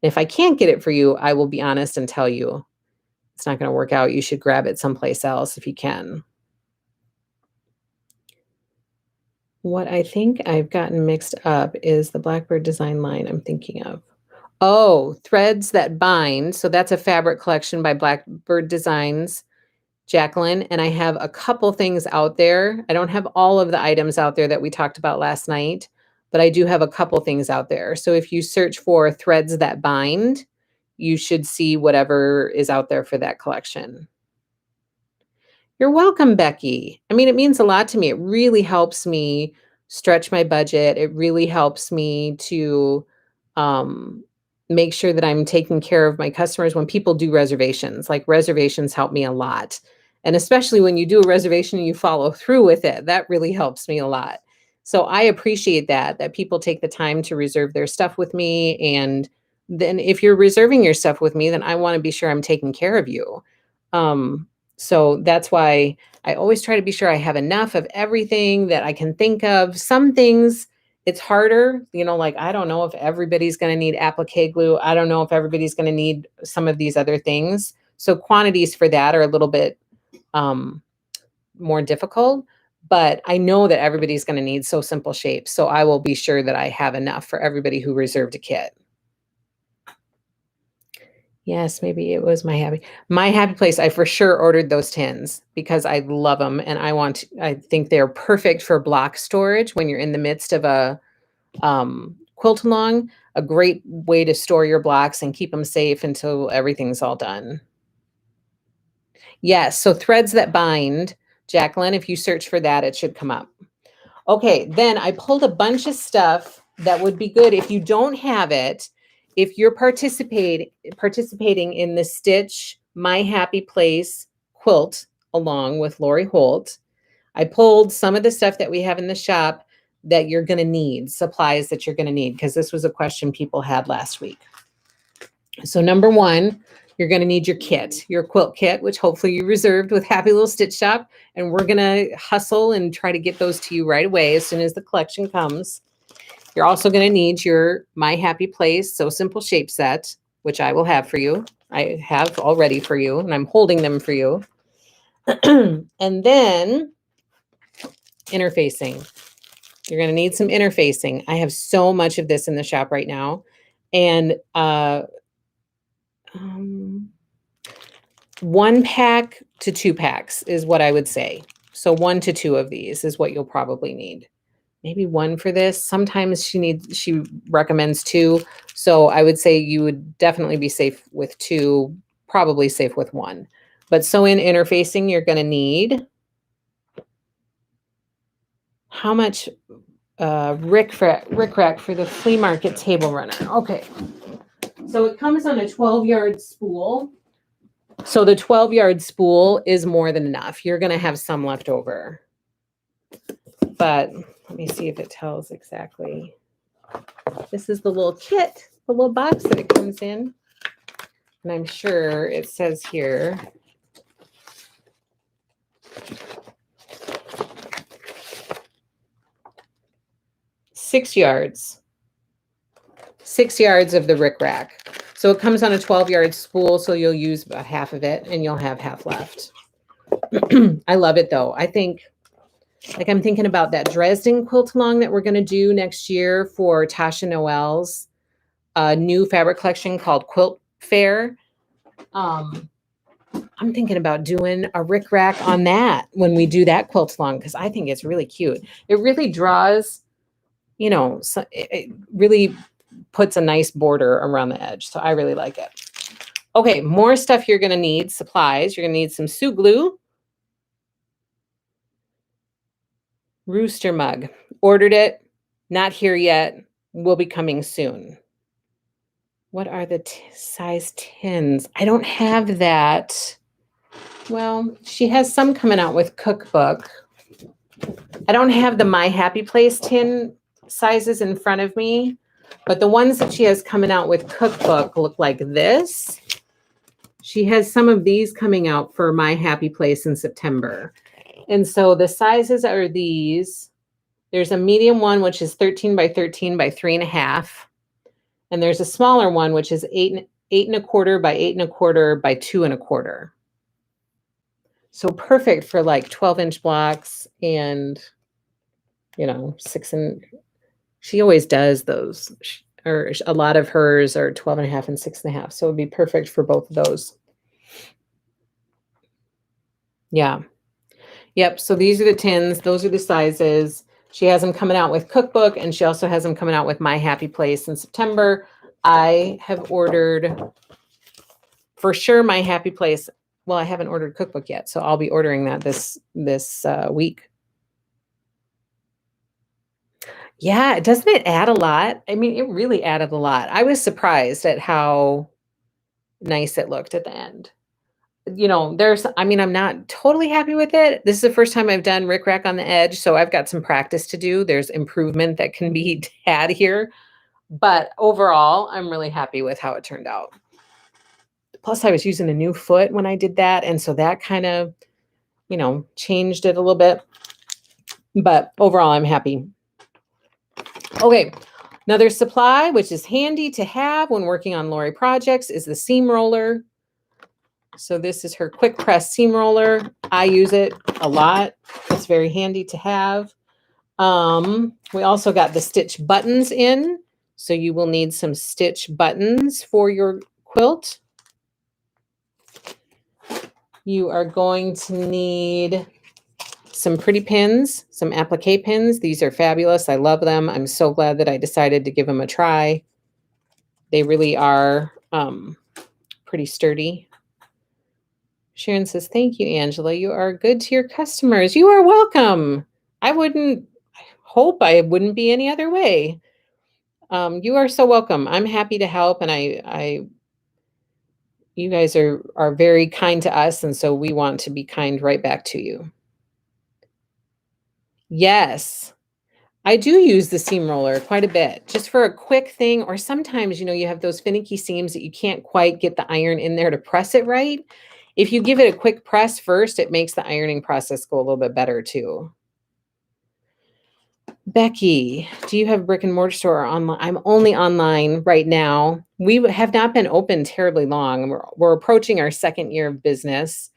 If I can't get it for you, I will be honest and tell you it's not going to work out. You should grab it someplace else if you can. What I think I've gotten mixed up is the Blackbird design line I'm thinking of. Oh, Threads That Bind. So that's a fabric collection by Blackbird Designs, Jacqueline. And I have a couple things out there. I don't have all of the items out there that we talked about last night, but I do have a couple things out there. So if you search for Threads That Bind, you should see whatever is out there for that collection. You're welcome, Becky. I mean, it means a lot to me. It really helps me stretch my budget. It really helps me to make sure that I'm taking care of my customers when people do reservations. Like reservations help me a lot. And especially when you do a reservation and you follow through with it, that really helps me a lot. So I appreciate that people take the time to reserve their stuff with me. And then if you're reserving your stuff with me, then I want to be sure I'm taking care of you. So that's why I always try to be sure I have enough of everything that I can think of. Some things it's harder, like I don't know if everybody's going to need applique glue. I don't know if everybody's going to need some of these other things. So quantities for that are a little bit more difficult, but I know that everybody's going to need So Simple Shapes. So I will be sure that I have enough for everybody who reserved a kit. Yes, maybe it was My Happy Place. I for sure ordered those tins because I love them, and I think they're perfect for block storage when you're in the midst of a quilt along. A great way to store your blocks and keep them safe until everything's all done. Yes, so Threads That Bind, Jacqueline, if you search for that, it should come up. Okay, then I pulled a bunch of stuff that would be good if you don't have it. If you're participating in the Stitch My Happy Place quilt along with Lori Holt, I pulled some of the stuff that we have in the shop that you're going to need, supplies that you're going to need, because this was a question people had last week. So number one, you're going to need your kit, your quilt kit, which hopefully you reserved with Happy Little Stitch Shop. And we're going to hustle and try to get those to you right away as soon as the collection comes. You're also going to need your My Happy Place So Simple Shape set, which I will have for you. I have already for you, and I'm holding them for you. And then interfacing. You're going to need some interfacing. I have so much of this in the shop right now. And 1 pack to 2 packs is what I would say. So 1 to 2 of these is what you'll probably need. Maybe 1 for this. Sometimes she recommends 2. So I would say you would definitely be safe with 2, probably safe with 1. But so in interfacing, you're going to need how much rickrack for the flea market table runner. Okay. So it comes on a 12-yard spool. So the 12-yard spool is more than enough. You're going to have some left over. But let me see if it tells exactly. This is the little kit, the little box that it comes in. And I'm sure it says here. Six yards of the rickrack. So it comes on a 12-yard spool, so you'll use about half of it and you'll have half left. I love it though. I think, like, I'm thinking about that Dresden quilt along that we're going to do next year for Tasha Noel's new fabric collection called Quilt Fair. I'm thinking about doing a rickrack on that when we do that quilt along, because I think it's really cute. It really draws, you know, so it really puts a nice border around the edge. So I really like it. Okay, more stuff you're going to need, supplies. You're going to need some Sue glue. Rooster mug. Ordered it. Not here yet. Will be coming soon. What are the size tins? I don't have that. Well, she has some coming out with cookbook. I don't have the My Happy Place tin sizes in front of me, but the ones that she has coming out with cookbook look like this. She has some of these coming out for My Happy Place in September. And so the sizes are these. There's a medium one, which is 13 by 13 by 3.5. And there's a smaller one, which is 8.25 by 8.25 by 2.25. So perfect for like 12-inch blocks and, you know, 6 and she always does those, or a lot of hers are 12.5 and 6.5. So it would be perfect for both of those. Yeah. Yep. So these are the tins. Those are the sizes. She has them coming out with cookbook, and she also has them coming out with My Happy Place in September. I have ordered for sure My Happy Place. Well, I haven't ordered cookbook yet, so I'll be ordering that this week. Yeah, doesn't it add a lot? I mean, it really added a lot. I was surprised at how nice it looked at the end. You know, I mean, I'm not totally happy with it. This is the first time I've done rickrack on the edge, so I've got some practice to do. There's improvement that can be had here. But overall, I'm really happy with how it turned out. Plus, I was using a new foot when I did that, and so that kind of, you know, changed it a little bit. But overall, I'm happy. Okay, another supply, which is handy to have when working on Lori projects, is the seam roller. So this is her quick press seam roller. I use it a lot. It's very handy to have. We also got the stitch buttons in. So you will need some stitch buttons for your quilt. You are going to need some pretty pins, some applique pins. These are fabulous. I love them. I'm so glad that I decided to give them a try. They really are pretty sturdy. Sharon says, thank you, Angela. You are good to your customers. You are welcome. I hope I wouldn't be any other way. You are so welcome. I'm happy to help. And you guys are very kind to us. And so we want to be kind right back to you. Yes, I do use the seam roller quite a bit, just for a quick thing. Or sometimes, you know, you have those finicky seams that you can't quite get the iron in there to press it right. If you give it a quick press first, it makes the ironing process go a little bit better too. Becky, do you have a brick and mortar store or online? I'm only online right now. We have not been open terribly long. We're approaching our second year of business.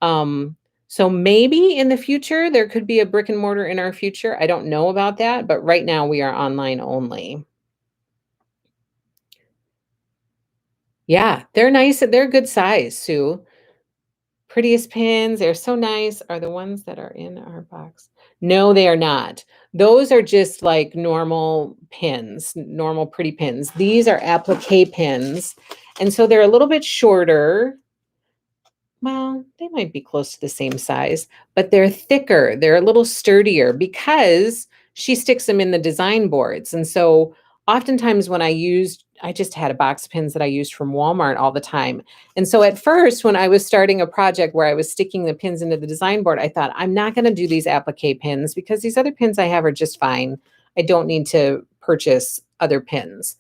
So maybe in the future, there could be a brick and mortar in our future. I don't know about that, but right now we are online only. Yeah, they're nice. They're good size, Sue. Prettiest pins. They're so nice. Are the ones that are in our box? No, they are not. Those are just like normal pins, normal pretty pins. These are applique pins. And so they're a little bit shorter. Well, they might be close to the same size, but they're thicker. They're a little sturdier because she sticks them in the design boards. And so oftentimes when I just had a box of pins that I used from Walmart all the time. And so at first, when I was starting a project where I was sticking the pins into the design board, I thought, I'm not going to do these applique pins because these other pins I have are just fine. I don't need to purchase other pins.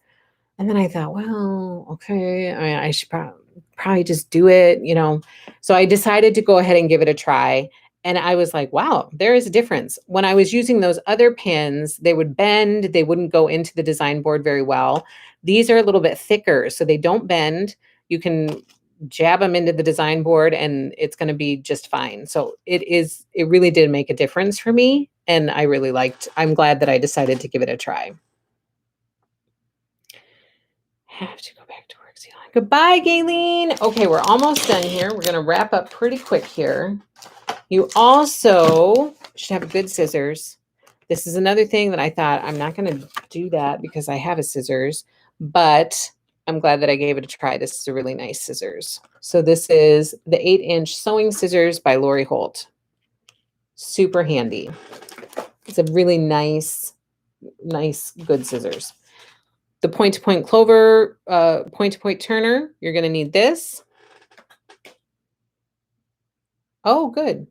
And then I thought, well, okay, I should probably just do it, you know. So I decided to go ahead and give it a try. And I was like, wow, there is a difference. When I was using those other pins, they would bend. They wouldn't go into the design board very well. These are a little bit thicker, so they don't bend. You can jab them into the design board and it's going to be just fine. So it really did make a difference for me. And I'm glad that I decided to give it a try. Have to go back to work. Goodbye, Gayleen. Okay, we're almost done here. We're going to wrap up pretty quick here. You also should have good scissors. This is another thing that I thought I'm not going to do that because I have a scissors, but I'm glad that I gave it a try. This is a really nice scissors. So this is the 8-inch sewing scissors by Lori Holt. Super handy. It's a really nice, good scissors. The point-to-point clover, point-to-point turner, you're going to need this. Oh, good.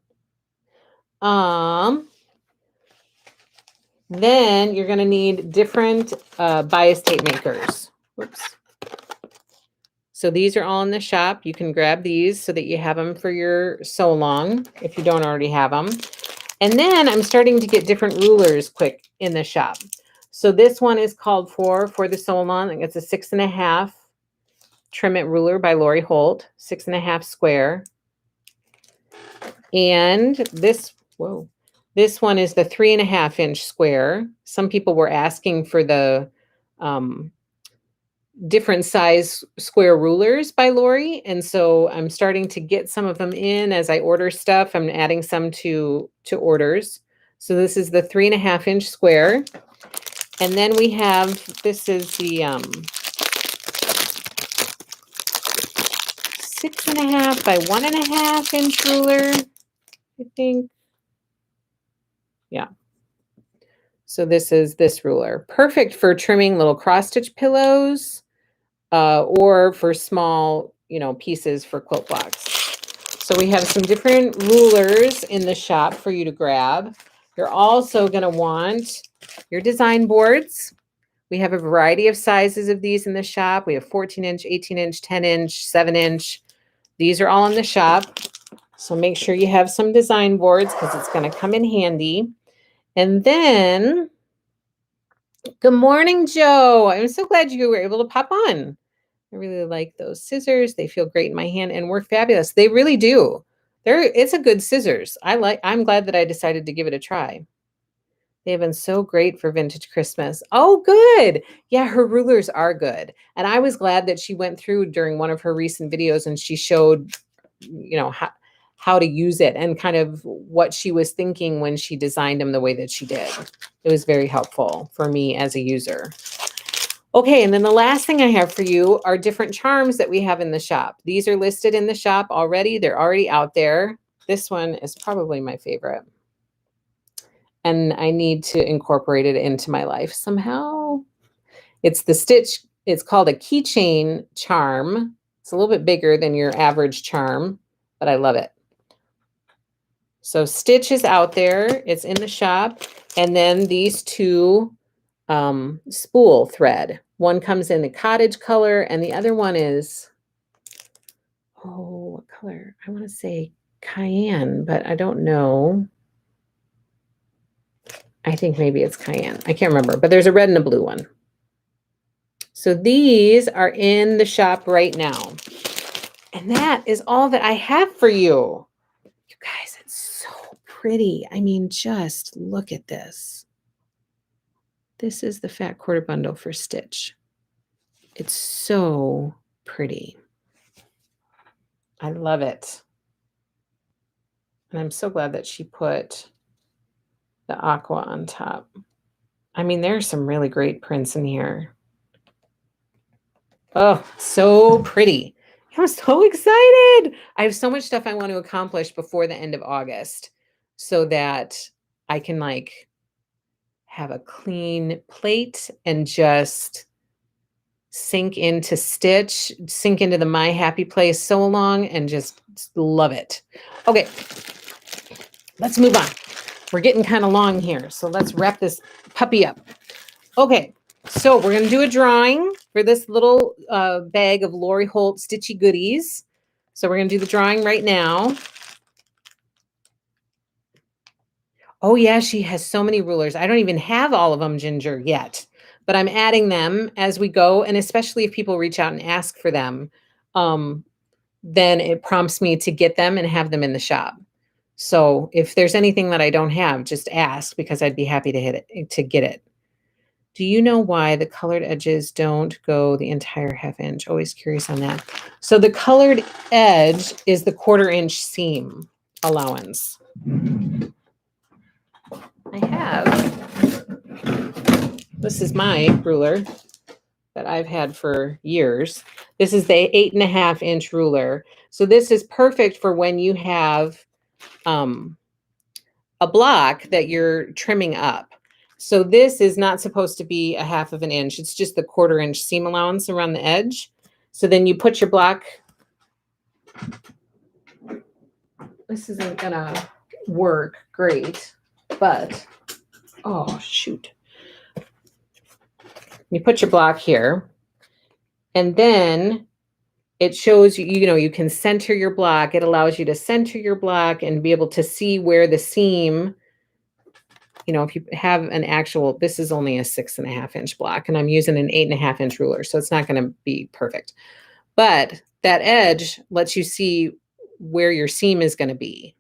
Then you're going to need different bias tape makers. Whoops. So these are all in the shop. You can grab these so that you have them for your sew along if you don't already have them. And then I'm starting to get different rulers quick in the shop. So this one is called for the sew along. It's a 6.5 trim it ruler by Lori Holt, 6.5 square. And this one is the 3.5-inch square. Some people were asking for the different size square rulers by Lori. And so I'm starting to get some of them in as I order stuff. I'm adding some to orders. So this is the 3.5-inch square. And then we have, this is the 6.5 by 1.5-inch ruler, I think. Yeah. So this is this ruler. Perfect for trimming little cross-stitch pillows or for small, pieces for quilt blocks. So we have some different rulers in the shop for you to grab. You're also going to want your design boards. We have a variety of sizes of these in the shop. We have 14-inch, 18-inch, 10-inch, 7-inch. These are all in the shop. So make sure you have some design boards because it's going to come in handy. And then, good morning, Joe. I'm so glad you were able to pop on. I really like those scissors. They feel great in my hand and work fabulous. They really do. It's a good scissors. I'm glad that I decided to give it a try. They have been so great for vintage Christmas. Oh, good. Yeah, her rulers are good. And I was glad that she went through during one of her recent videos and she showed, how to use it and kind of what she was thinking when she designed them the way that she did. It was very helpful for me as a user. Okay, and then the last thing I have for you are different charms that we have in the shop. These are listed in the shop already. They're already out there. This one is probably my favorite. And I need to incorporate it into my life somehow. It's the Stitch. It's called a keychain charm. It's a little bit bigger than your average charm, but I love it. So Stitch is out there. It's in the shop. And then these two spool thread. One comes in a cottage color and the other one is, what color? I want to say cayenne, but I don't know. I think maybe it's cayenne. I can't remember, but there's a red and a blue one. So these are in the shop right now. And that is all that I have for you. You guys, it's so pretty. I mean, just look at this. This is the fat quarter bundle for Stitch. It's so pretty. I love it. And I'm so glad that she put the aqua on top. I mean, there's some really great prints in here. Oh, so pretty. I'm so excited. I have so much stuff I want to accomplish before the end of August so that I can have a clean plate and just sink into Stitch, sink into the My Happy Place sew along and just love it. Okay, let's move on. We're getting kind of long here, so let's wrap this puppy up. Okay, so we're going to do a drawing for this little bag of Lori Holt Stitchy goodies. So we're going to do the drawing right now. Oh, yeah, she has so many rulers. I don't even have all of them, Ginger, yet. But I'm adding them as we go, and especially if people reach out and ask for them. then it prompts me to get them and have them in the shop. So if there's anything that I don't have, just ask, because I'd be happy to get it. Do you know why the colored edges don't go the entire ½ inch? Always curious on that. So the colored edge is the 1/4 inch seam allowance. I have, this is my ruler that I've had for years. This is the 8½ inch ruler. So this is perfect for when you have a block that you're trimming up. So this is not supposed to be a ½ inch. It's just the 1/4 inch seam allowance around the edge. So then you put your block. This isn't gonna work great, but oh shoot. You put your block here, and then it shows you, you know, you can center your block. It allows you to center your block and be able to see where the seam, you know, if you have an actual, this is only a 6½ inch block, and I'm using an 8½ inch ruler, so it's not going to be perfect. But that edge lets you see where your seam is going to be.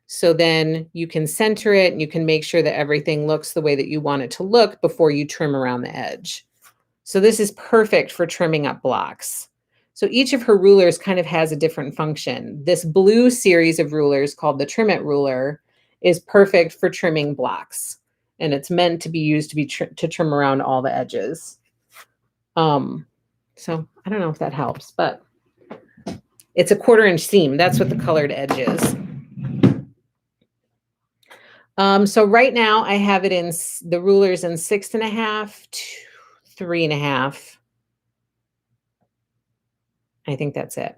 So then you can center it and you can make sure that everything looks the way that you want it to look before you trim around the edge. So this is perfect for trimming up blocks. So each of her rulers kind of has a different function. This blue series of rulers called the Trim It ruler is perfect for trimming blocks. And it's meant to be used to trim around all the edges. So I don't know if that helps, but it's a 1/4 inch seam. That's what the colored edge is. So right now I have it in the rulers in 6½ to 3½. I think that's it.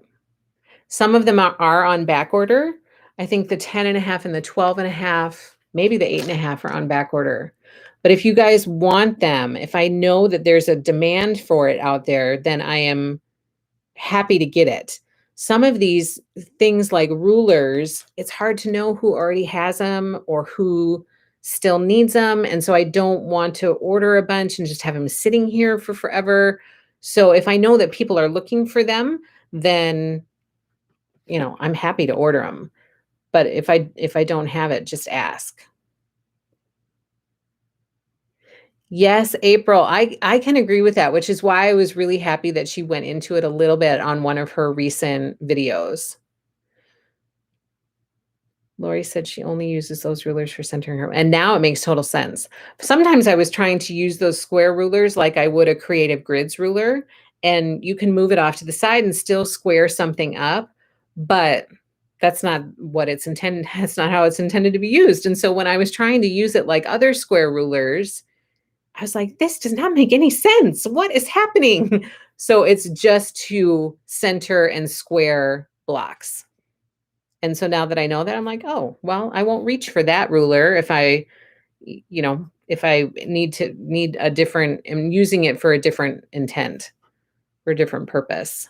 Some of them are on back order. I think the 10½ and the 12½, maybe the 8½ are on back order. But if you guys want them, if I know that there's a demand for it out there, then I am happy to get it. Some of these things like rulers, it's hard to know who already has them or who still needs them. And so I don't want to order a bunch and just have them sitting here for forever. So if I know that people are looking for them, then, you know, I'm happy to order them. But if I don't have it, just ask. Yes, April, I can agree with that, which is why I was really happy that she went into it a little bit on one of her recent videos. Lori said she only uses those rulers for centering her, and now it makes total sense. Sometimes I was trying to use those square rulers like I would a Creative Grids ruler, and you can move it off to the side and still square something up, but that's not what it's intended. That's not how it's intended to be used. And so when I was trying to use it like other square rulers, I was like, this does not make any sense. What is happening? So it's just to center and square blocks. And so now that I know that, I'm like, oh, well, I won't reach for that ruler if I, you know, if I need a different, I'm using it for a different intent, for a different purpose.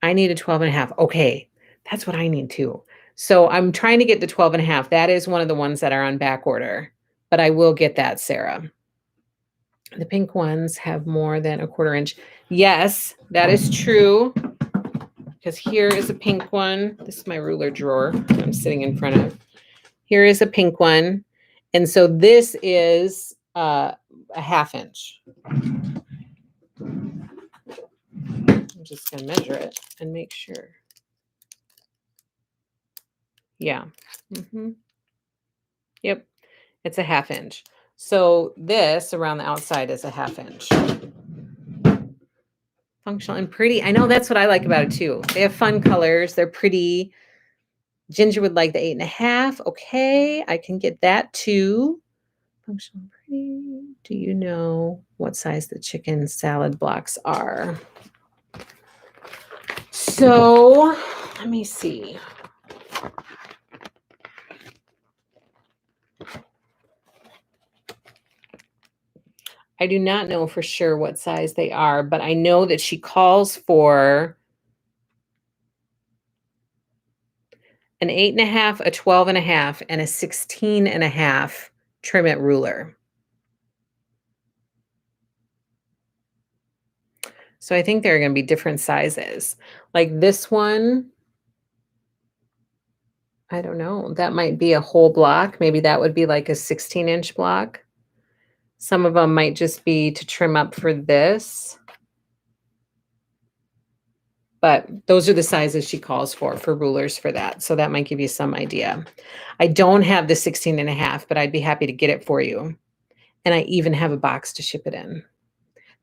I need a 12½. Okay, that's what I need too. So I'm trying to get the 12½. That is one of the ones that are on back order, but I will get that, Sarah. The pink ones have more than a 1/4 inch. Yes, that is true. Because here is a pink one. This is my ruler drawer I'm sitting in front of. Here is a pink one. And so this is a ½ inch. I'm just going to measure it and make sure. Yeah. Yep. It's a ½ inch. So this around the outside is a ½ inch. Functional and pretty. I know that's what I like about it too. They have fun colors. They're pretty. Ginger would like the 8½. Okay, I can get that too. Functional and pretty. Do you know what size the chicken salad blocks are? So let me see. I do not know for sure what size they are, but I know that she calls for an 8½, a 12½, and a 16½. Trim It ruler. So I think there are going to be different sizes. Like this one, I don't know, that might be a whole block. Maybe that would be like a 16-inch block. Some of them might just be to trim up for this. But those are the sizes she calls for rulers for that. So that might give you some idea. I don't have the 16.5, but I'd be happy to get it for you. And I even have a box to ship it in.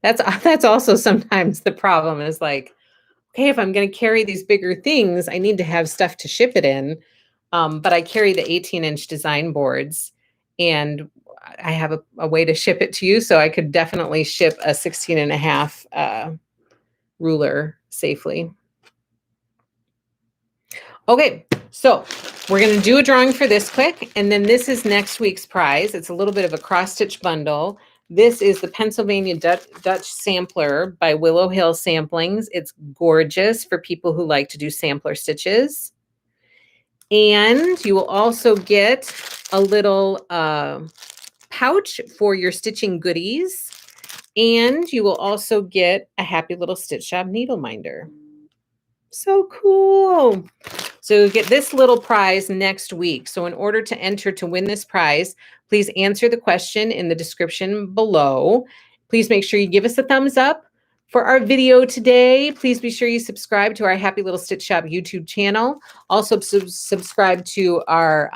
That's also sometimes the problem is like, okay, if I'm going to carry these bigger things, I need to have stuff to ship it in. But I carry the 18-inch design boards, and I have a way to ship it to you. So I could definitely ship a 16.5 ruler safely. Okay, so we're going to do a drawing for this quick, and then this is next week's prize. It's a little bit of a cross-stitch bundle. This is the Pennsylvania Dutch Sampler by Willow Hill Samplings. It's gorgeous for people who like to do sampler stitches. And you will also get a little pouch for your stitching goodies. And you will also get a Happy Little Stitch Shop needle minder. So cool. So you'll get this little prize next week. So in order to enter to win this prize, please answer the question in the description below. Please make sure you give us a thumbs up for our video today. Please be sure you subscribe to our Happy Little Stitch Shop YouTube channel. Also subscribe to our,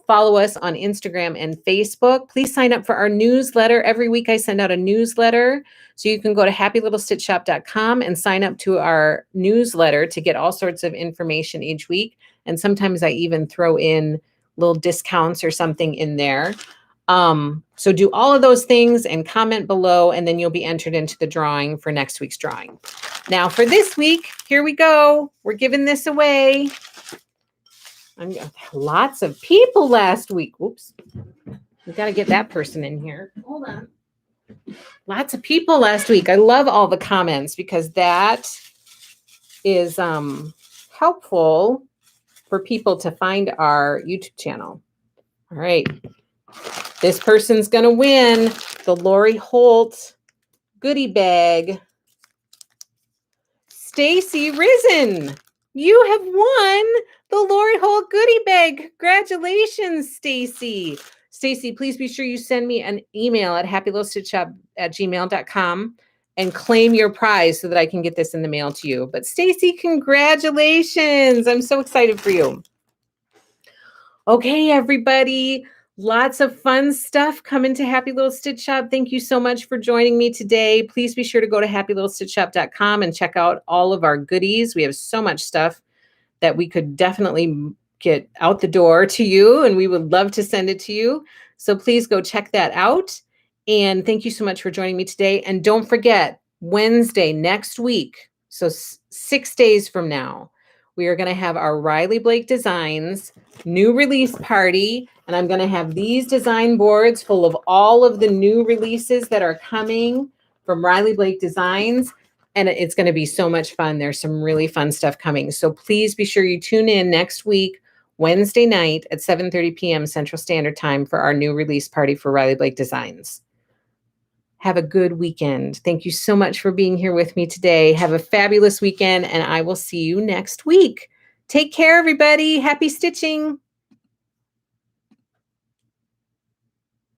follow us on Instagram and Facebook. Please sign up for our newsletter. Every week I send out a newsletter. So you can go to happylittlestitchshop.com and sign up to our newsletter to get all sorts of information each week. And sometimes I even throw in little discounts or something in there. So do all of those things and comment below, and then you'll be entered into the drawing for next week's drawing. Now for this week, here we go. We're giving this away. Lots of people last week. Oops. We got to get that person in here. Hold on. Lots of people last week. I love all the comments because that is helpful for people to find our YouTube channel. All right. This person's going to win the Lori Holt goodie bag. Stacy Risen, you have won the Lori Holt goodie bag. Congratulations, Stacy. Stacy, please be sure you send me an email at happylittlestitchshop@gmail.com and claim your prize so that I can get this in the mail to you. But Stacy, congratulations. I'm so excited for you. Okay, everybody. Lots of fun stuff coming to Happy Little Stitch Shop. Thank you so much for joining me today. Please be sure to go to happylittlestitchshop.com and check out all of our goodies. We have so much stuff that we could definitely get out the door to you, and we would love to send it to you. So please go check that out. And thank you so much for joining me today. And don't forget, Wednesday next week, so 6 days from now, we are going to have our Riley Blake Designs new release party. And I'm going to have these design boards full of all of the new releases that are coming from Riley Blake Designs. And it's going to be so much fun. There's some really fun stuff coming. So please be sure you tune in next week, Wednesday night at 7:30 p.m. Central Standard Time for our new release party for Riley Blake Designs. Have a good weekend. Thank you so much for being here with me today. Have a fabulous weekend, and I will see you next week. Take care, everybody. Happy stitching.